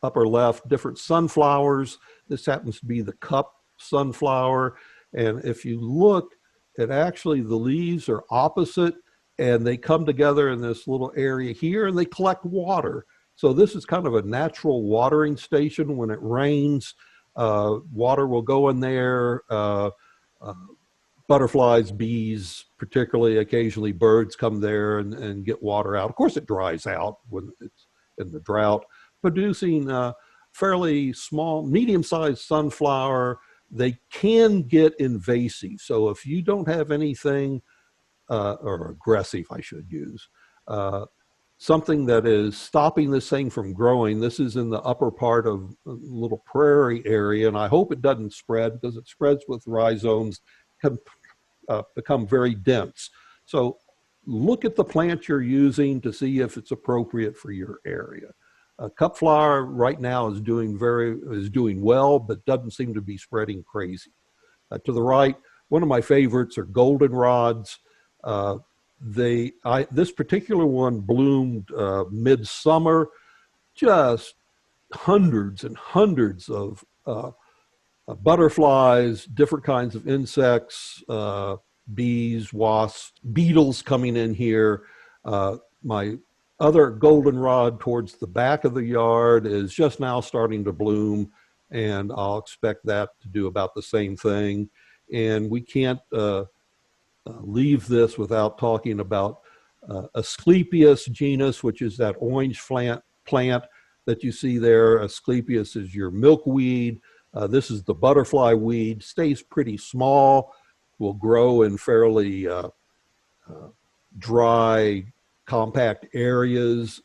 upper left, different sunflowers. This happens to be the cup sunflower. And if you look, it actually, the leaves are opposite and they come together in this little area here and they collect water. So this is kind of a natural watering station. When it rains, water will go in there. Butterflies, bees, particularly, occasionally birds come there and get water out. Of course, it dries out when it's in the drought, producing fairly small, medium-sized sunflower. They can get invasive. So if you don't have anything, or aggressive, I should use, something that is stopping this thing from growing. This is in the upper part of a little prairie area, and I hope it doesn't spread because it spreads with rhizomes, can become very dense. So look at the plant you're using to see if it's appropriate for your area. Cup flower right now is doing well, but doesn't seem to be spreading crazy. To the right, one of my favorites are goldenrods. This particular one bloomed midsummer, just hundreds and hundreds of butterflies, different kinds of insects, bees, wasps, beetles coming in here. My other goldenrod towards the back of the yard is just now starting to bloom, and I'll expect that to do about the same thing. And we can't leave this without talking about Asclepias genus, which is that orange plant that you see there. Asclepias is your milkweed. This is the butterfly weed, stays pretty small, will grow in fairly dry, compact areas.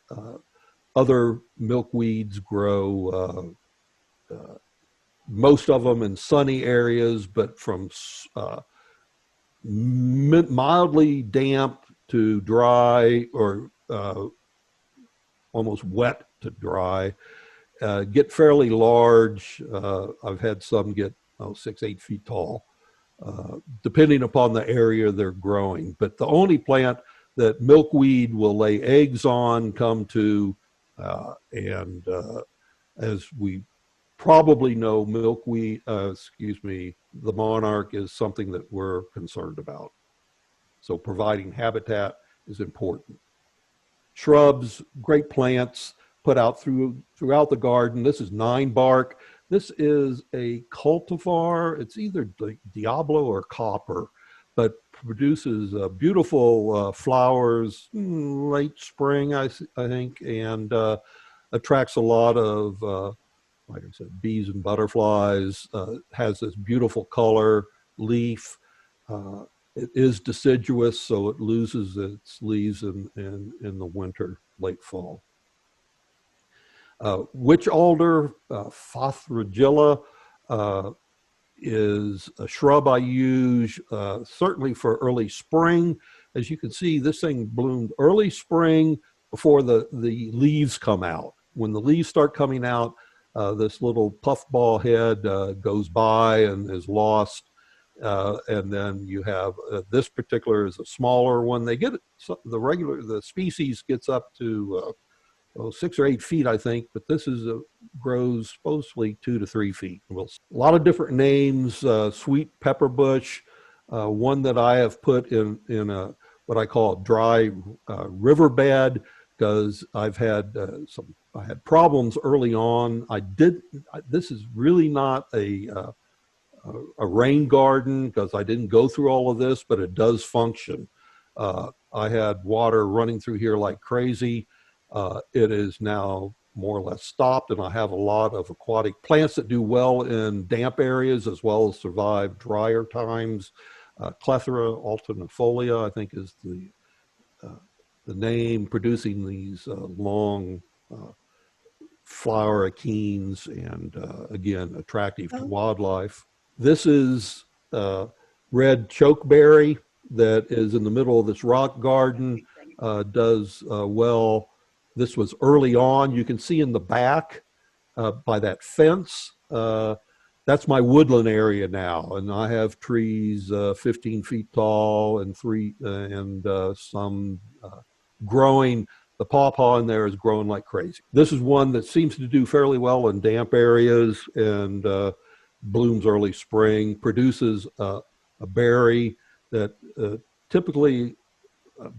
Other milkweeds grow most of them in sunny areas, but from mildly damp to dry, or almost wet to dry, get fairly large. I've had some get 6-8 feet tall, depending upon the area they're growing. But the only plant that milkweed will lay eggs on, come to, and as we probably know, milkweed, the monarch is something that we're concerned about. So providing habitat is important. Shrubs, great plants, put out throughout the garden. This is 9-bark. This is a cultivar. It's either Diablo or copper, but produces beautiful flowers late spring, I think, and attracts a lot of, like I said, bees and butterflies. Has this beautiful color, leaf. It is deciduous, so it loses its leaves in the winter, late fall. Witch alder, Fothragilla, is a shrub I use certainly for early spring. As you can see, this thing bloomed early spring before the leaves come out. When the leaves start coming out, this little puffball head goes by and is lost. And then you have this particular is a smaller one. They get the species gets up to 6 or 8 feet, I think, but this is grows supposedly 2 to 3 feet. A lot of different names. Sweet pepper bush, one that I have put in a what I call a dry riverbed, because I've had I had problems early on. This is really not a rain garden, because I didn't go through all of this, but it does function. I had water running through here like crazy. It is now more or less stopped, and I have a lot of aquatic plants that do well in damp areas as well as survive drier times. Clethra altinifolia, I think, is the name, producing these long flower achenes, and again, attractive to wildlife. This is red chokeberry that is in the middle of this rock garden, does well. This was early on. You can see in the back by that fence, that's my woodland area now. And I have trees 15 feet tall and some growing. The pawpaw in there is growing like crazy. This is one that seems to do fairly well in damp areas, and blooms early spring, produces a berry that typically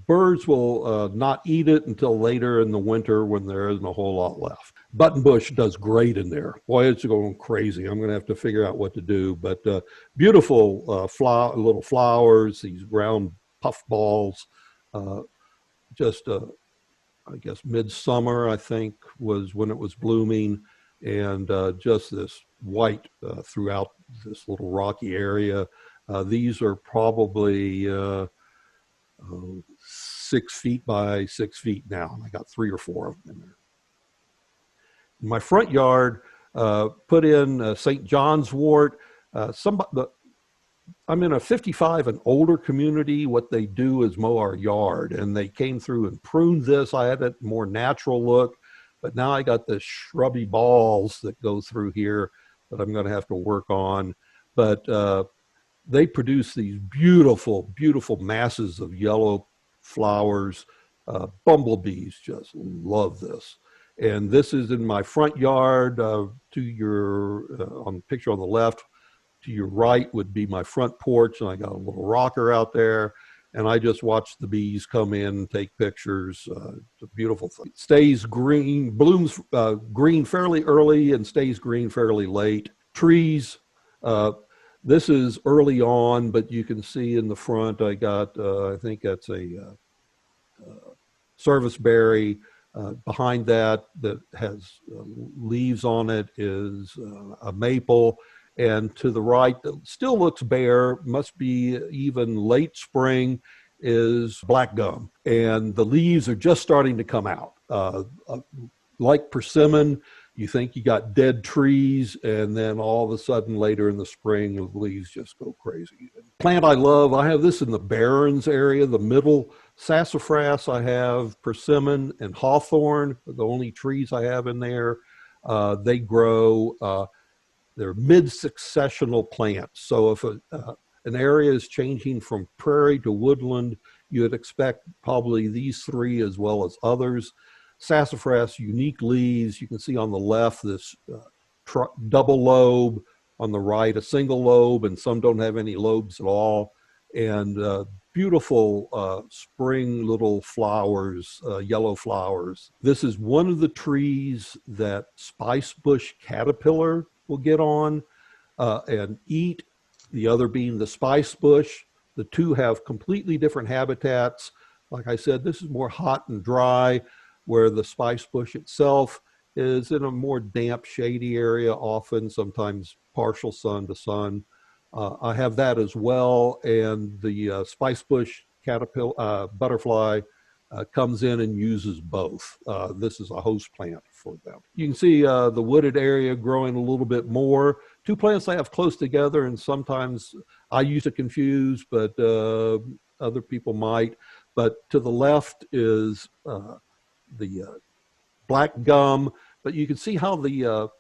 birds will not eat it until later in the winter when there isn't a whole lot left. Buttonbush does great in there. Boy, it's going crazy. I'm going to have to figure out what to do. But beautiful little flowers, these round puff balls. I guess midsummer, I think, was when it was blooming. And just this white throughout this little rocky area. These are probably 6 feet by 6 feet now, and I got 3 or 4 of them in there. In my front yard, put in St. John's wort. I'm in a 55 and older community. What they do is mow our yard, and they came through and pruned this. I had a more natural look, but now I got the shrubby balls that go through here that I'm going to have to work on. But they produce these beautiful, beautiful masses of yellow flowers. Bumblebees just love this. And this is in my front yard. To your, on the picture on the left, to your right would be my front porch, and I got a little rocker out there. And I just watch the bees come in and take pictures. It's a beautiful thing. It stays green, blooms green fairly early and stays green fairly late. Trees, this is early on, but you can see in the front I got, I think that's a serviceberry. Behind that has leaves on it is a maple. And to the right, that still looks bare, must be even late spring, is black gum. And the leaves are just starting to come out. Like persimmon, You think you got dead trees, and then all of a sudden later in the spring, the leaves just go crazy. Plant I love, I have this in the Barrens area, the middle. Sassafras I have, persimmon and hawthorn are the only trees I have in there. They grow, they're mid-successional plants. So if an area is changing from prairie to woodland, you would expect probably these three as well as others. Sassafras, unique leaves. You can see on the left this double lobe, on the right a single lobe, and some don't have any lobes at all. And beautiful spring little flowers, yellow flowers. This is one of the trees that spice bush caterpillar will get on and eat, the other being the spice bush. The two have completely different habitats. Like I said, this is more hot and dry, where the spice bush itself is in a more damp, shady area, often, sometimes partial sun to sun. I have that as well, and the spice bush caterpillar butterfly comes in and uses both. This is a host plant for them. You can see the wooded area growing a little bit more. Two plants I have close together, and sometimes I used to confuse, but other people might. But to the left is the black gum, but you can see how the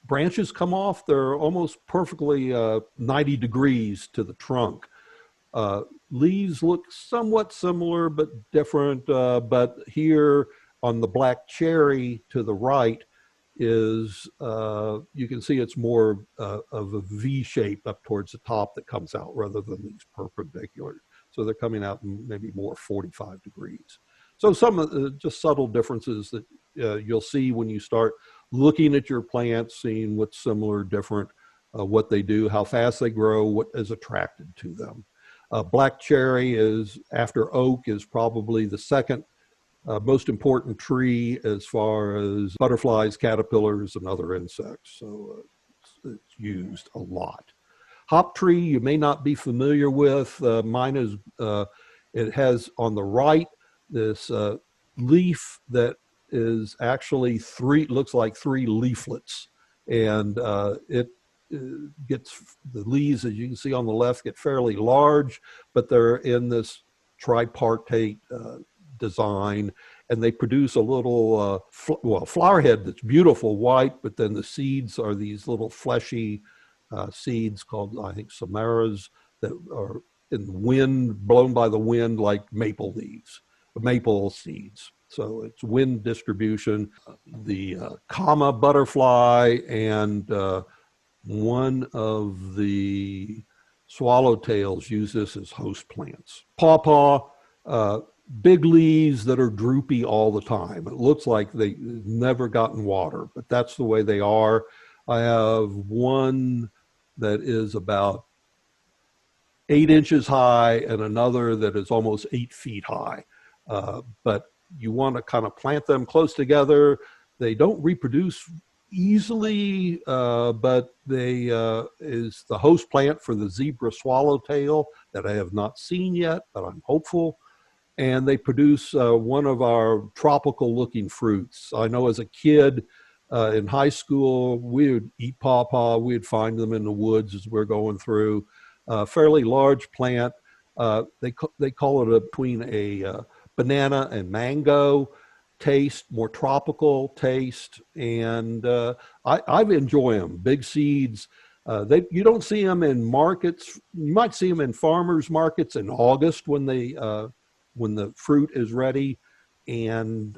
branches come off. They're almost perfectly 90 degrees to the trunk. Leaves look somewhat similar but different, but here on the black cherry to the right is, you can see it's more of a V shape up towards the top that comes out rather than these perpendicular. So they're coming out maybe more 45 degrees. So some just subtle differences that you'll see when you start looking at your plants, seeing what's similar, different, what they do, how fast they grow, what is attracted to them. Black cherry is, after oak, is probably the second most important tree as far as butterflies, caterpillars, and other insects. So it's used a lot. Hop tree, you may not be familiar with. Mine is, it has on the right this leaf that is actually looks like three leaflets. And it gets, the leaves, as you can see on the left, get fairly large, but they're in this tripartite design, and they produce a little flower head that's beautiful white, but then the seeds are these little fleshy seeds called, I think, samaras, that are in the wind, blown by the wind, like maple leaves, maple seeds. So it's wind distribution. The comma butterfly and one of the swallowtails use this as host plants. Pawpaw, big leaves that are droopy all the time. It looks like they've never gotten water, but that's the way they are. I have one that is about 8 inches high and another that is almost 8 feet high. But you want to kind of plant them close together. They don't reproduce easily, but they is the host plant for the zebra swallowtail that I have not seen yet, but I'm hopeful. And they produce one of our tropical looking fruits. I know as a kid in high school, we would eat pawpaw. We'd find them in the woods as we're going through. Fairly large plant. They call it between a banana and mango taste, more tropical taste, and I enjoy them. Big seeds. You don't see them in markets. You might see them in farmers markets in August when the fruit is ready, and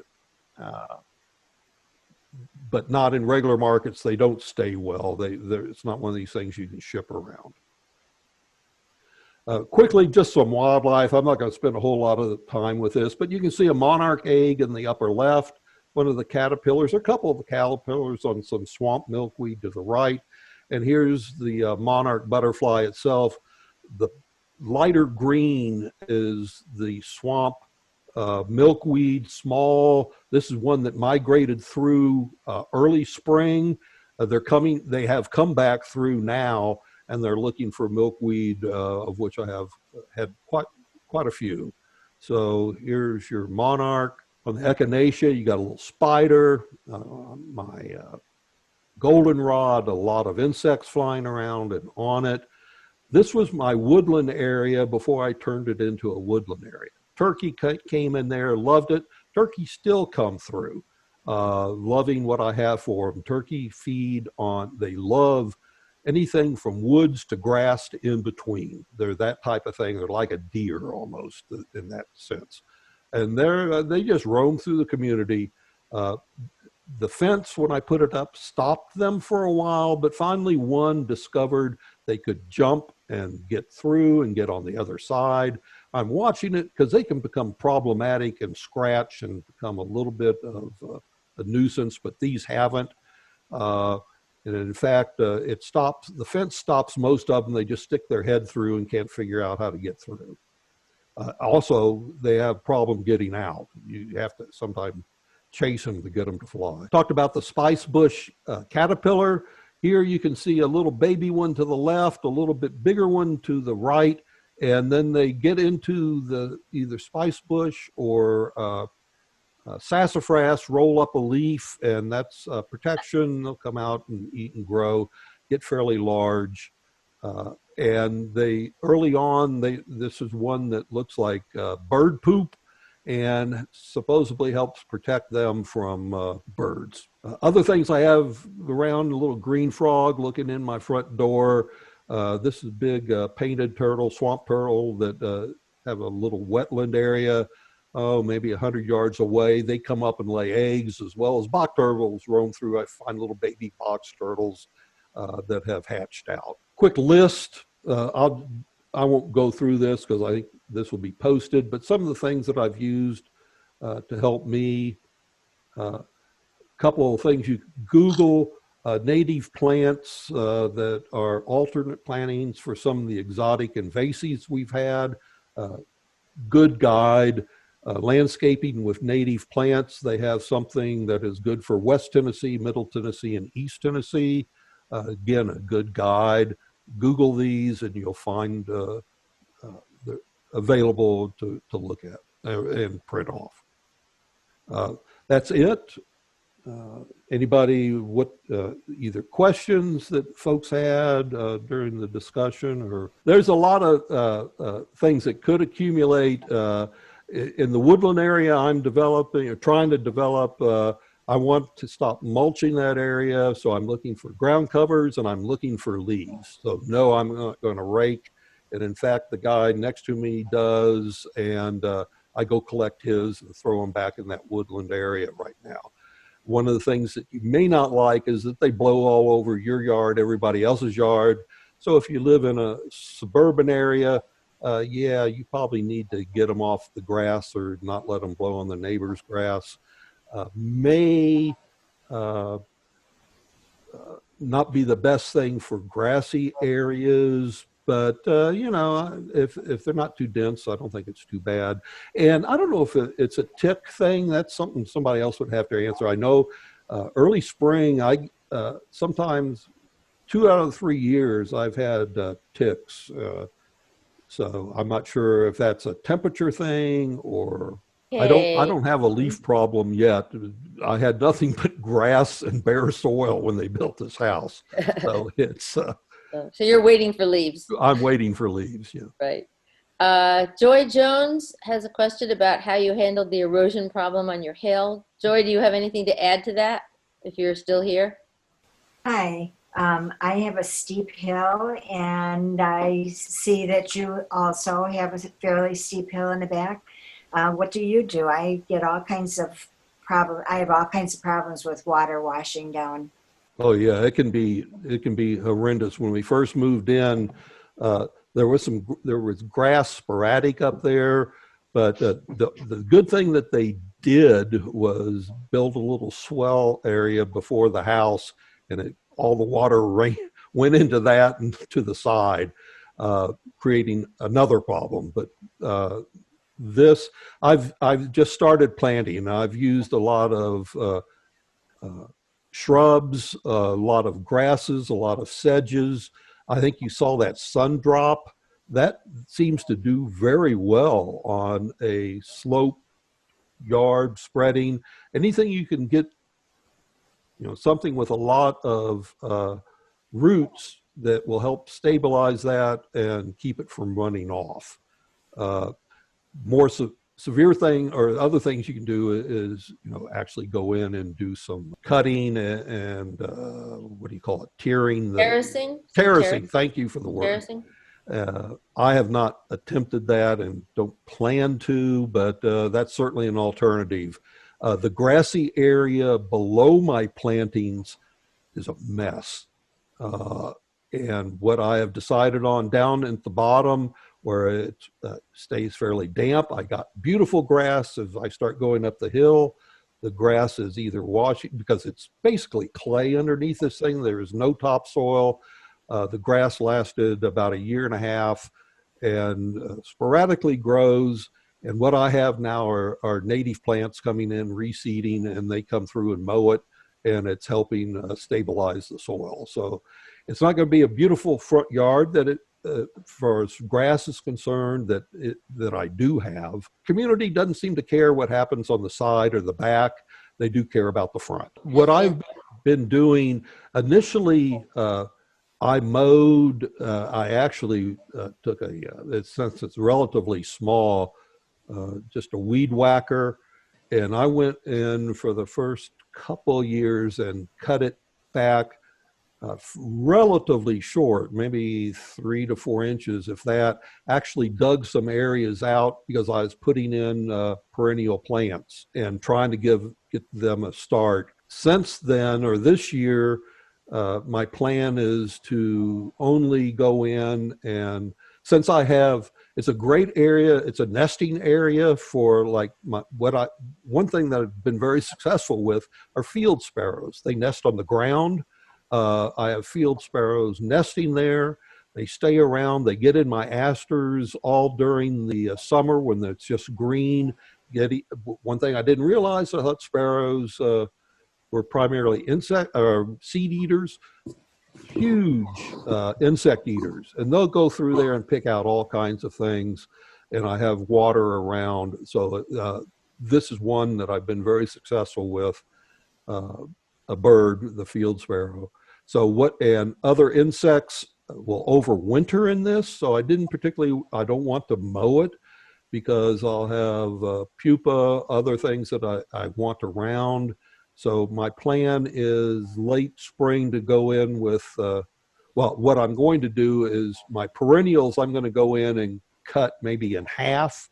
but not in regular markets. They don't stay well. It's not one of these things you can ship around. Quickly, just some wildlife. I'm not going to spend a whole lot of time with this, but you can see a monarch egg in the upper left, one of the caterpillars, a couple of the caterpillars on some swamp milkweed to the right. And here's the monarch butterfly itself. The lighter green is the swamp milkweed, small. This is one that migrated through early spring. They have come back through now, and they're looking for milkweed, of which I have had quite a few. So here's your monarch. On the echinacea, you got a little spider. My goldenrod, a lot of insects flying around and on it. This was my woodland area before I turned it into a woodland area. Turkey came in there, loved it. Turkeys still come through, loving what I have for them. Turkey feed on, they love anything from woods to grass to in between. They're that type of thing. They're like a deer almost in that sense. And they just roam through the community. The fence, when I put it up, stopped them for a while, but finally one discovered they could jump and get through and get on the other side. I'm watching it because they can become problematic and scratch and become a little bit of a nuisance, but these haven't. And in fact, the fence stops most of them. They just stick their head through and can't figure out how to get through. Also, they have problem getting out. You have to sometimes chase them to get them to fly. Talked about the spice bush caterpillar. Here you can see a little baby one to the left, a little bit bigger one to the right, and then they get into the either spice bush or sassafras, roll up a leaf, and that's protection. They'll come out and eat and grow, get fairly large. And they early on, this is one that looks like bird poop and supposedly helps protect them from birds. Other things I have around, a little green frog looking in my front door. This is big painted turtle, swamp turtle that have a little wetland area, maybe 100 yards away. They come up and lay eggs, as well as box turtles roam through. I find little baby box turtles that have hatched out. Quick list. I won't go through this because I think this will be posted, but some of the things that I've used to help me, couple of things you Google, native plants that are alternate plantings for some of the exotic invasives we've had. Good guide, landscaping with native plants. They have something that is good for West Tennessee, Middle Tennessee, and East Tennessee. Again, a good guide. Google these and you'll find they're available to look at and print off. That's it. Anybody, either questions that folks had during the discussion, or there's a lot of things that could accumulate in the woodland area I'm developing or trying to develop. I want to stop mulching that area, so I'm looking for ground covers and I'm looking for leaves. So no, I'm not going to rake. And in fact, the guy next to me does, and I go collect his and throw them back in that woodland area right now. One of the things that you may not like is that they blow all over your yard, everybody else's yard. So if you live in a suburban area, yeah, you probably need to get them off the grass or not let them blow on the neighbor's grass. May not be the best thing for grassy areas, but you know, if they're not too dense, I don't think it's too bad. And I don't know if it's a tick thing. That's something somebody else would have to answer. I know early spring, sometimes 2 out of 3 years I've had ticks. So I'm not sure if that's a temperature thing or I don't have a leaf problem yet. I had nothing but grass and bare soil when they built this house. So it's so you're waiting for leaves. I'm waiting for leaves, yeah. Right. Joy Jones has a question about how you handled the erosion problem on your hill. Joy, do you have anything to add to that if you're still here? Hi. I have a steep hill, and I see that you also have a fairly steep hill in the back. What do you do? I get all kinds of problems. I have all kinds of problems with water washing down. Oh yeah, it can be horrendous. When we first moved in, there was grass sporadic up there, but the good thing that they did was build a little swell area before the house, and all the water went into that and to the side, creating another problem. But this, I've just started planting. I've used a lot of shrubs, a lot of grasses, a lot of sedges. I think you saw that sun drop. That seems to do very well on a slope yard spreading. Anything you can get something with a lot of roots that will help stabilize that and keep it from running off. More severe thing or other things you can do is, actually go in and do some cutting and what do you call it? Tearing. Terracing? Terracing. Thank you for the word. Terracing? I have not attempted that and don't plan to, but that's certainly an alternative. The grassy area below my plantings is a mess. And what I have decided on down at the bottom where it stays fairly damp, I got beautiful grass. As I start going up the hill, the grass is either washing, because it's basically clay underneath this thing. There is no topsoil. The grass lasted about 1.5 years and sporadically grows. And what I have now are native plants coming in, reseeding, and they come through and mow it, and it's helping stabilize the soil. So it's not going to be a beautiful front yard that it, far as grass is concerned, that I do have. Community doesn't seem to care what happens on the side or the back. They do care about the front. What I've been doing initially, I mowed. I actually took since it's relatively small, just a weed whacker, and I went in for the first couple years and cut it back relatively short, maybe 3 to 4 inches, if that. Actually dug some areas out because I was putting in perennial plants and trying to get them a start. Since then, or this year, my plan is to only go in, and since it's a great area, it's a nesting area for like one thing that I've been very successful with are field sparrows. They nest on the ground. I have field sparrows nesting there. They stay around. They get in my asters all during the summer when it's just green. One thing I didn't realize, I thought sparrows were primarily seed eaters, huge insect eaters, and they'll go through there and pick out all kinds of things. And I have water around, so this is one that I've been very successful with. A bird, the field sparrow. So and other insects will overwinter in this. So I don't want to mow it because I'll have pupa, other things that I want around. So my plan is late spring to go in with, what I'm going to do is my perennials, I'm going to go in and cut maybe in half,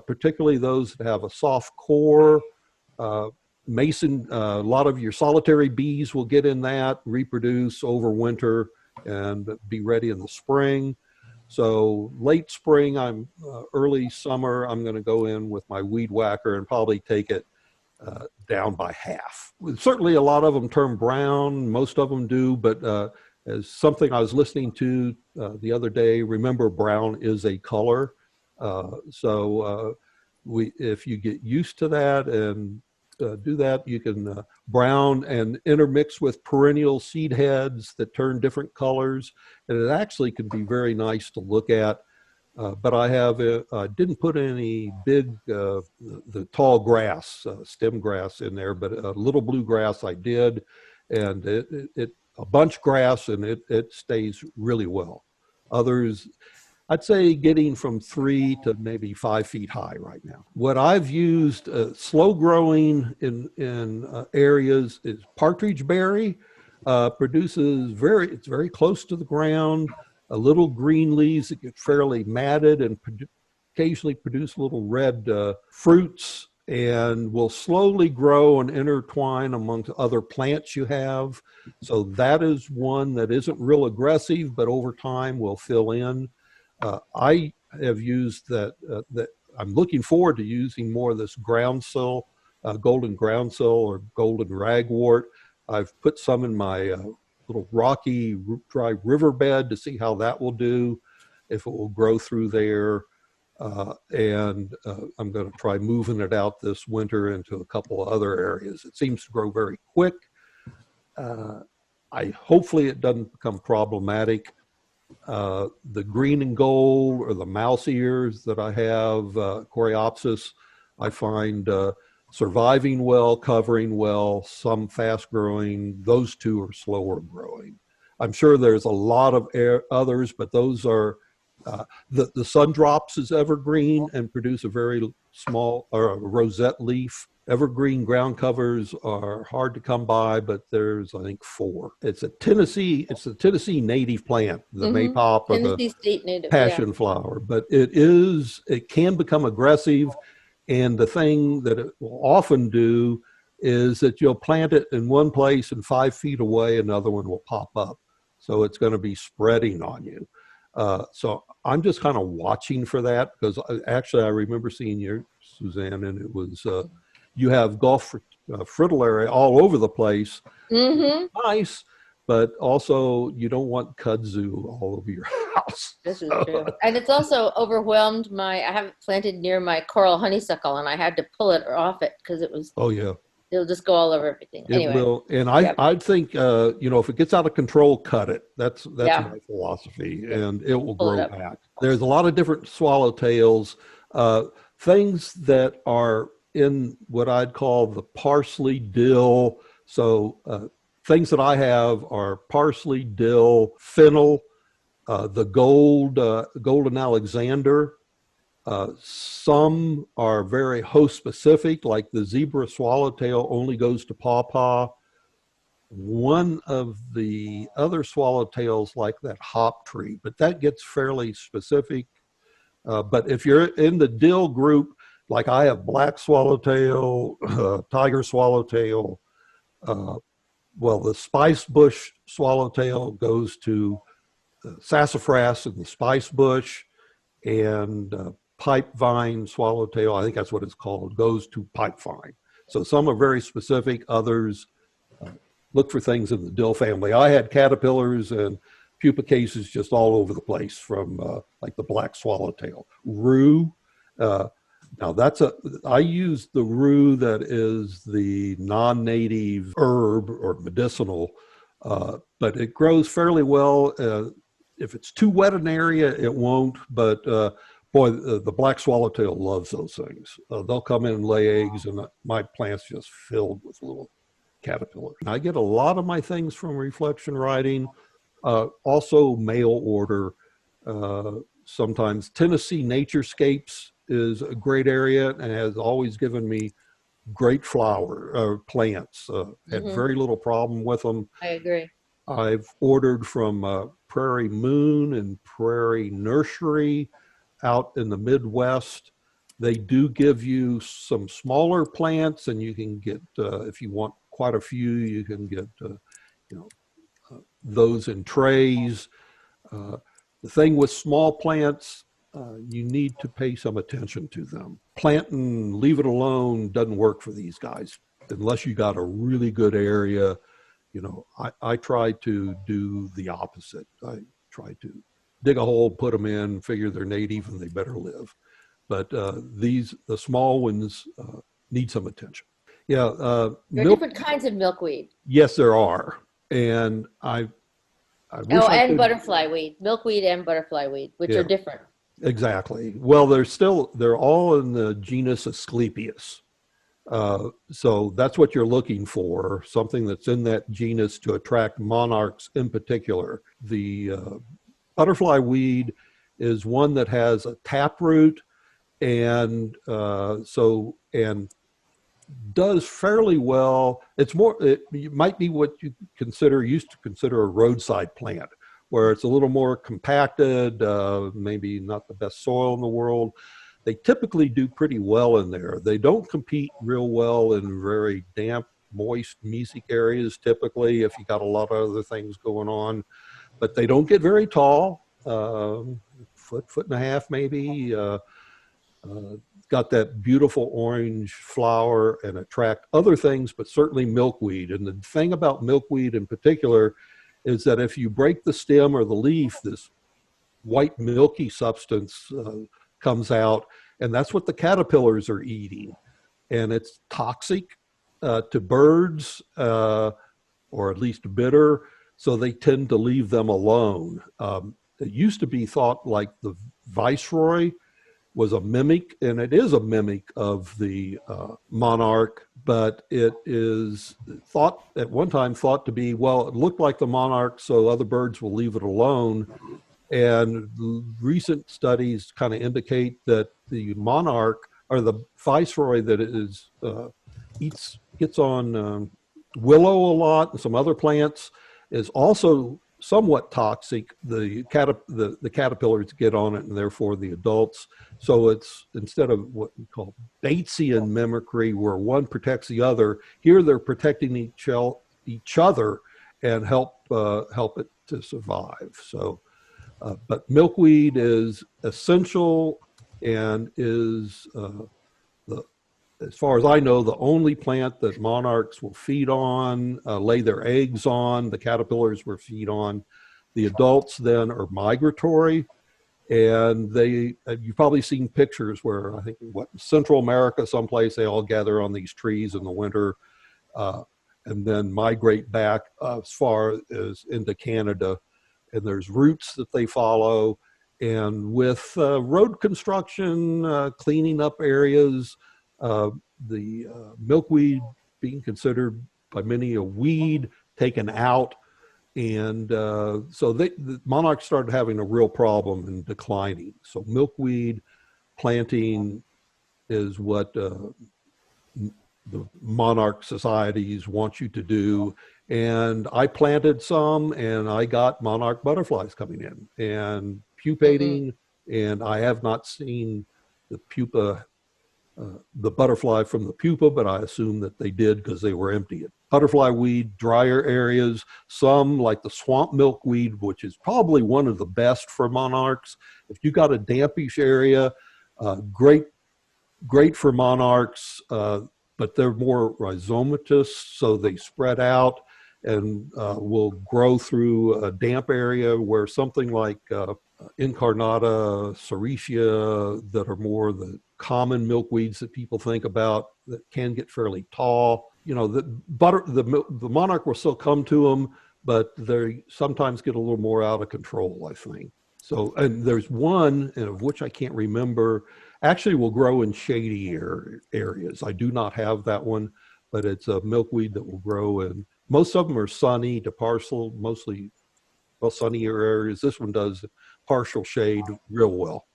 particularly those that have a soft core. Mason, a lot of your solitary bees will get in that, reproduce over winter, and be ready in the spring. So late spring, early summer, I'm going to go in with my weed whacker and probably take it down by half. Certainly a lot of them turn brown, most of them do, but as something I was listening to the other day, remember brown is a color. If you get used to that and do that, you can brown and intermix with perennial seed heads that turn different colors, and it actually can be very nice to look at. But I didn't put any big, the tall grass, stem grass in there, but a little bluegrass I did, and a bunch grass, and it stays really well. Others, I'd say getting from 3 to maybe 5 feet high right now. What I've used slow growing in areas is partridge berry. It's very close to the ground. A little green leaves that get fairly matted and occasionally produce little red fruits, and will slowly grow and intertwine amongst other plants you have. So that is one that isn't real aggressive, but over time will fill in. I have used that I'm looking forward to using more of this groundsel, golden groundsel or golden ragwort. I've put some in my little rocky dry riverbed to see how that will do, if it will grow through there. And I'm going to try moving it out this winter into a couple of other areas. It seems to grow very quick. Hopefully it doesn't become problematic. The green and gold or the mouse ears that I have, Coreopsis, I find surviving well, covering well, some fast growing. Those two are slower growing. I'm sure there's a lot of others, but those are, the sun drops is evergreen and produce a very small or a rosette leaf. Evergreen ground covers are hard to come by, but there's, I think, 4. It's a Tennessee native plant, the maypop or Tennessee the state native, passion flower, but it can become aggressive. And the thing that it will often do is that you'll plant it in one place and 5 feet away, another one will pop up. So it's going to be spreading on you. So I'm just kind of watching for that, because actually I remember seeing you, Suzanne, and it was, you have Gulf fritillary all over the place. Nice, but also you don't want kudzu all over your house. This is true. And it's also overwhelmed I have it planted near my coral honeysuckle, and I had to pull it off it because it was, Oh yeah. It'll just go all over everything. It Anyway. will. And I think, if it gets out of control, cut it. That's my philosophy, and it will grow back. There's a lot of different swallowtails, things that are in what I'd call the parsley dill. So things that I have are parsley, dill, fennel, the golden Alexander. Some are very host specific, like the zebra swallowtail only goes to pawpaw. One of the other swallowtails like that hop tree, but that gets fairly specific. But if you're in the dill group, like I have black swallowtail, tiger swallowtail, well, the spice bush swallowtail goes to sassafras and the spice bush, and pipe vine swallowtail, I think that's what it's called, goes to pipe vine. So some are very specific, others look for things in the dill family. I had caterpillars and pupa cases just all over the place from like the black swallowtail. Rue, now I use the rue that is the non-native herb or medicinal, but it grows fairly well. If it's too wet an area, it won't, but boy, the black swallowtail loves those things. They'll come in and lay eggs, and my plant's just filled with little caterpillars. I get a lot of my things from reflection writing, also mail order. Sometimes Tennessee Naturescapes is a great area and has always given me great plants. Had very little problem with them. I agree. I've ordered from Prairie Moon and Prairie Nursery out in the Midwest. They do give you some smaller plants, and you can get, if you want quite a few, you can get, those in trays. The thing with small plants, you need to pay some attention to them. Plant and leave it alone doesn't work for these guys unless you got a really good area. I try to do the opposite. I try to dig a hole, put them in, figure they're native and they better live. But the small ones need some attention. Yeah. There are different kinds of milkweed. Yes, there are. And I wish and butterfly weed, milkweed and butterfly weed, which are different. Exactly. Well, they're all in the genus Asclepias. So that's what you're looking for, something that's in that genus to attract monarchs in particular. The butterfly weed is one that has a taproot, and does fairly well. It might be what you used to consider a roadside plant, where it's a little more compacted, maybe not the best soil in the world. They typically do pretty well in there. They don't compete real well in very damp, moist, mesic areas typically, if you got a lot of other things going on. But they don't get very tall, foot and a half maybe. Got that beautiful orange flower and attract other things, but certainly milkweed. And the thing about milkweed in particular is that if you break the stem or the leaf, this white milky substance comes out, and that's what the caterpillars are eating. And it's toxic to birds, or at least bitter, so they tend to leave them alone. It used to be thought like the viceroy was a mimic, and it is a mimic of the monarch, but it is thought at one time thought to be, well, it looked like the monarch, so other birds will leave it alone. And recent studies kind of indicate that the monarch, or the viceroy that is gets on willow a lot and some other plants, is also somewhat toxic. The caterpillars get on it, and therefore the adults. So it's, instead of what we call Batesian mimicry, where one protects the other, here they're protecting each other and help it to survive. So, but milkweed is essential and is as far as I know, the only plant that monarchs will feed on, lay their eggs on. The caterpillars will feed on. The adults then are migratory, and you've probably seen pictures where, I think, Central America someplace, they all gather on these trees in the winter, and then migrate back as far as into Canada. And there's routes that they follow. And with road construction, cleaning up areas, the milkweed being considered by many a weed, taken out. And so the monarchs started having a real problem and declining. So milkweed planting is what the monarch societies want you to do. And I planted some, and I got monarch butterflies coming in and pupating, and I have not seen the pupa, the butterfly from the pupa, but I assume that they did because they were empty. Butterfly weed, drier areas, some like the swamp milkweed, which is probably one of the best for monarchs. If you got a dampish area, great for monarchs, but they're more rhizomatous, so they spread out and will grow through a damp area, where something like incarnata, sericea, that are more the common milkweeds that people think about, that can get fairly tall. You know, the monarch will still come to them, but they sometimes get a little more out of control, I think. So, and there's one, and of which I can't remember, actually will grow in shady areas. I do not have that one, but it's a milkweed that will grow in, most of them are sunny to partial, mostly, well, sunnier areas. This one does partial shade real well,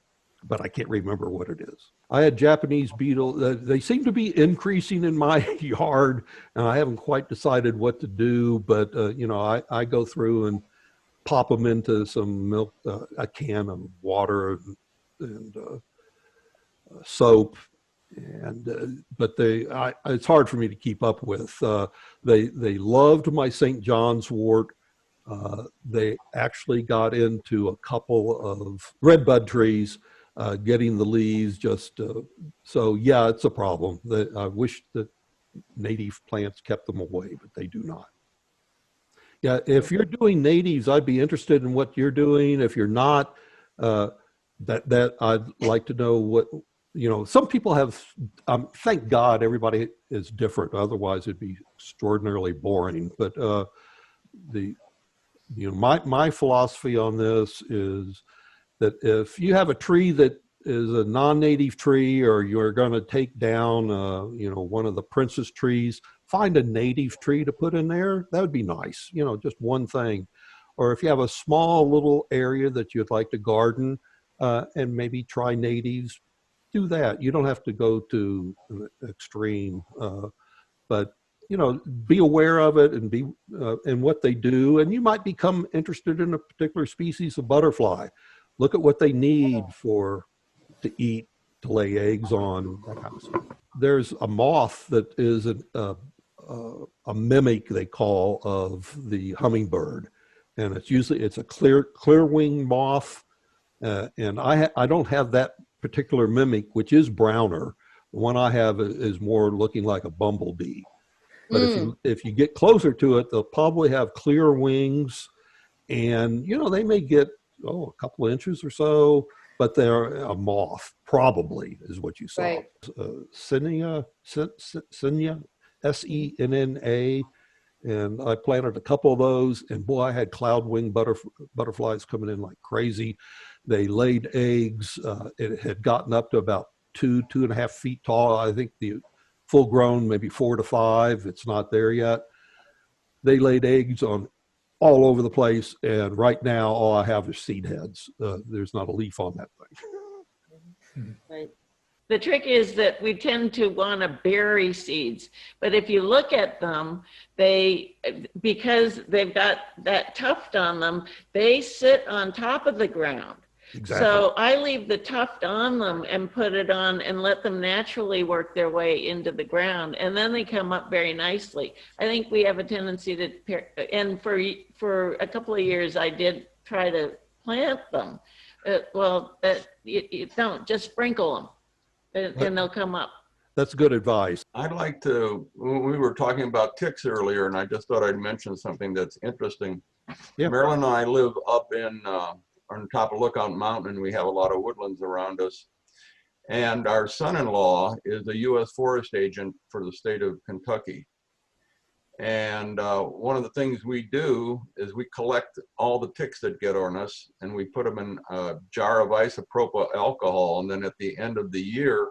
but I can't remember what it is. I had Japanese beetle. They seem to be increasing in my yard, and I haven't quite decided what to do, but you know, I go through and pop them into some milk, a can of water and soap. And but it's hard for me to keep up with. They loved my St. John's wort. They actually got into a couple of redbud trees, getting the leaves just, so yeah, it's a problem. I wish that native plants kept them away, but they do not. Yeah, if you're doing natives, I'd be interested in what you're doing. If you're not, that I'd like to know what, you know, some people have, thank God everybody is different. Otherwise it'd be extraordinarily boring. But my philosophy on this is that if you have a tree that is a non-native tree, or you're going to take down, one of the princess trees, find a native tree to put in there. That would be nice, you know, just one thing. Or if you have a small little area that you'd like to garden, and maybe try natives, do that. You don't have to go to an extreme, but you know, be aware of it and be and what they do, and you might become interested in a particular species of butterfly. Look at what they need to eat, to lay eggs on, that kind of stuff. There's a moth that is a mimic, they call, of the hummingbird, and it's a clear wing moth, and I don't have that particular mimic, which is browner. The one I have is more looking like a bumblebee. But if you get closer to it, they'll probably have clear wings, and you know, they may get a couple of inches or so, but they're a moth, probably, is what you saw. Right. Senna, Senna, Senna, And I planted a couple of those, and boy, I had cloud-winged butterflies coming in like crazy. They laid eggs. It had gotten up to about 2.5 feet tall. I think the full grown, maybe 4 to 5. It's not there yet. They laid eggs on all over the place, and right now all I have is seed heads. There's not a leaf on that thing. Right. The trick is that we tend to want to bury seeds, but if you look at them, because they've got that tuft on them, they sit on top of the ground. Exactly. So I leave the tuft on them and put it on and let them naturally work their way into the ground, and then they come up very nicely. I think we have a tendency to, and for a couple of years I did try to plant them. You don't, just sprinkle them. And they'll come up. That's good advice. I'd like to, we were talking about ticks earlier, and I just thought I'd mention something that's interesting. Yeah. Marilyn and I live up on top of Lookout Mountain, and we have a lot of woodlands around us. And our son-in-law is a U.S. forest agent for the state of Kentucky. And one of the things we do is we collect all the ticks that get on us, and we put them in a jar of isopropyl alcohol. And then at the end of the year,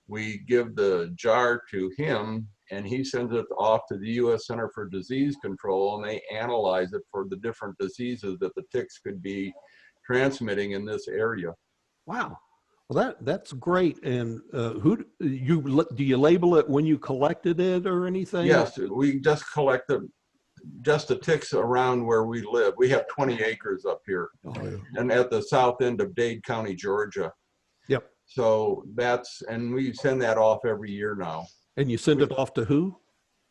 we give the jar to him, and he sends it off to the U.S. Center for Disease Control, and they analyze it for the different diseases that the ticks could be transmitting in this area. Wow. Well, that's great. And do you label it when you collected it or anything? Yes, we just collect just the ticks around where we live. We have 20 acres up here, and at the south end of Dade County, Georgia. Yep. So and we send that off every year now. And you send it off to who?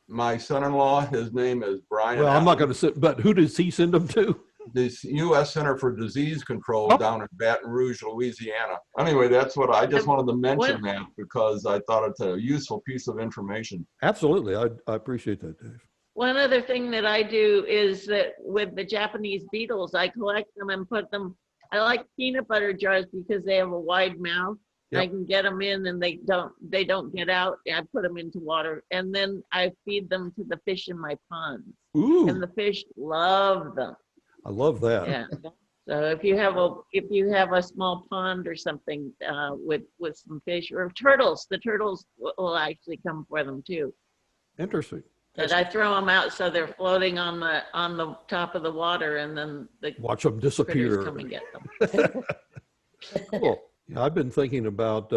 My son-in-law, his name is Brian. Well, I'm not going to say, but who does he send them to? This U.S. Center for Disease Control down in Baton Rouge, Louisiana. Anyway, that's what I just wanted to mention that because I thought it's a useful piece of information. Absolutely. I appreciate that, Dave. One other thing that I do is that with the Japanese beetles, I collect them and put them, I like peanut butter jars because they have a wide mouth. Yep. I can get them in and they don't get out. I put them into water, and then I feed them to the fish in my ponds. Ooh. And the fish love them. I love that. Yeah. So if you have a small pond or something with some fish or turtles, the turtles will actually come for them too. Interesting. But I throw them out so they're floating on the top of the water, and then watch them disappear. Come and get them. Cool. Yeah, I've been thinking about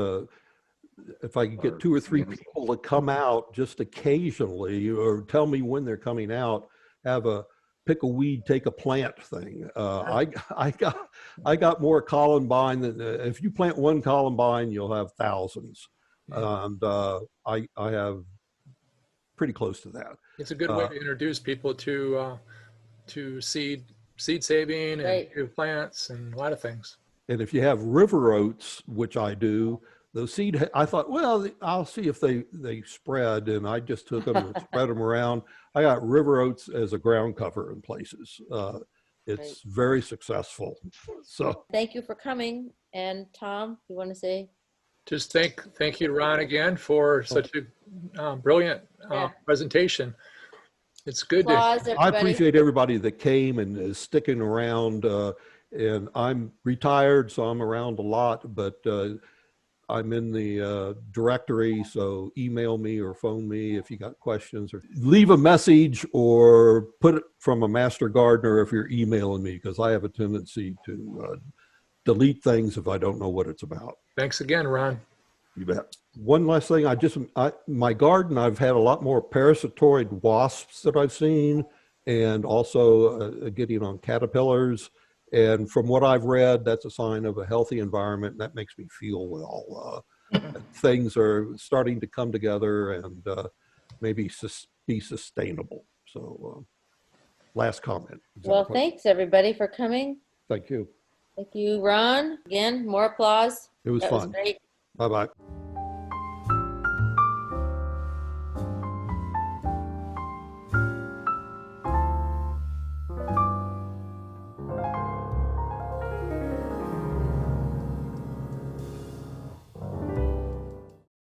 if I could get 2 or 3 people to come out just occasionally, or tell me when they're coming out, have a pick a weed, take a plant thing. I got more columbine than if you plant one columbine, you'll have thousands, and I have pretty close to that. It's a good way to introduce people to seed saving and to plants and a lot of things. And if you have river oats, which I do, those seed, I thought, well, I'll see if they spread, and I just took them and spread them around. I got river oats as a ground cover in places. It's very successful. So thank you for coming. And Tom, you want to say? Just thank you, Ron, again for such a brilliant presentation. It's good. I appreciate everybody that came and is sticking around. And I'm retired, so I'm around a lot, but I'm in the directory, so email me or phone me if you got questions, or leave a message or put it from a master gardener if you're emailing me, because I have a tendency to delete things if I don't know what it's about. Thanks again, Ron. You bet. One last thing, my garden, I've had a lot more parasitoid wasps that I've seen, and also getting on caterpillars. And from what I've read, that's a sign of a healthy environment, and that makes me feel well. Things are starting to come together and maybe be sustainable. So last comment. Well, thanks everybody for coming. Thank you. Thank you, Ron. Again, more applause. It was fun. Great. Bye-bye.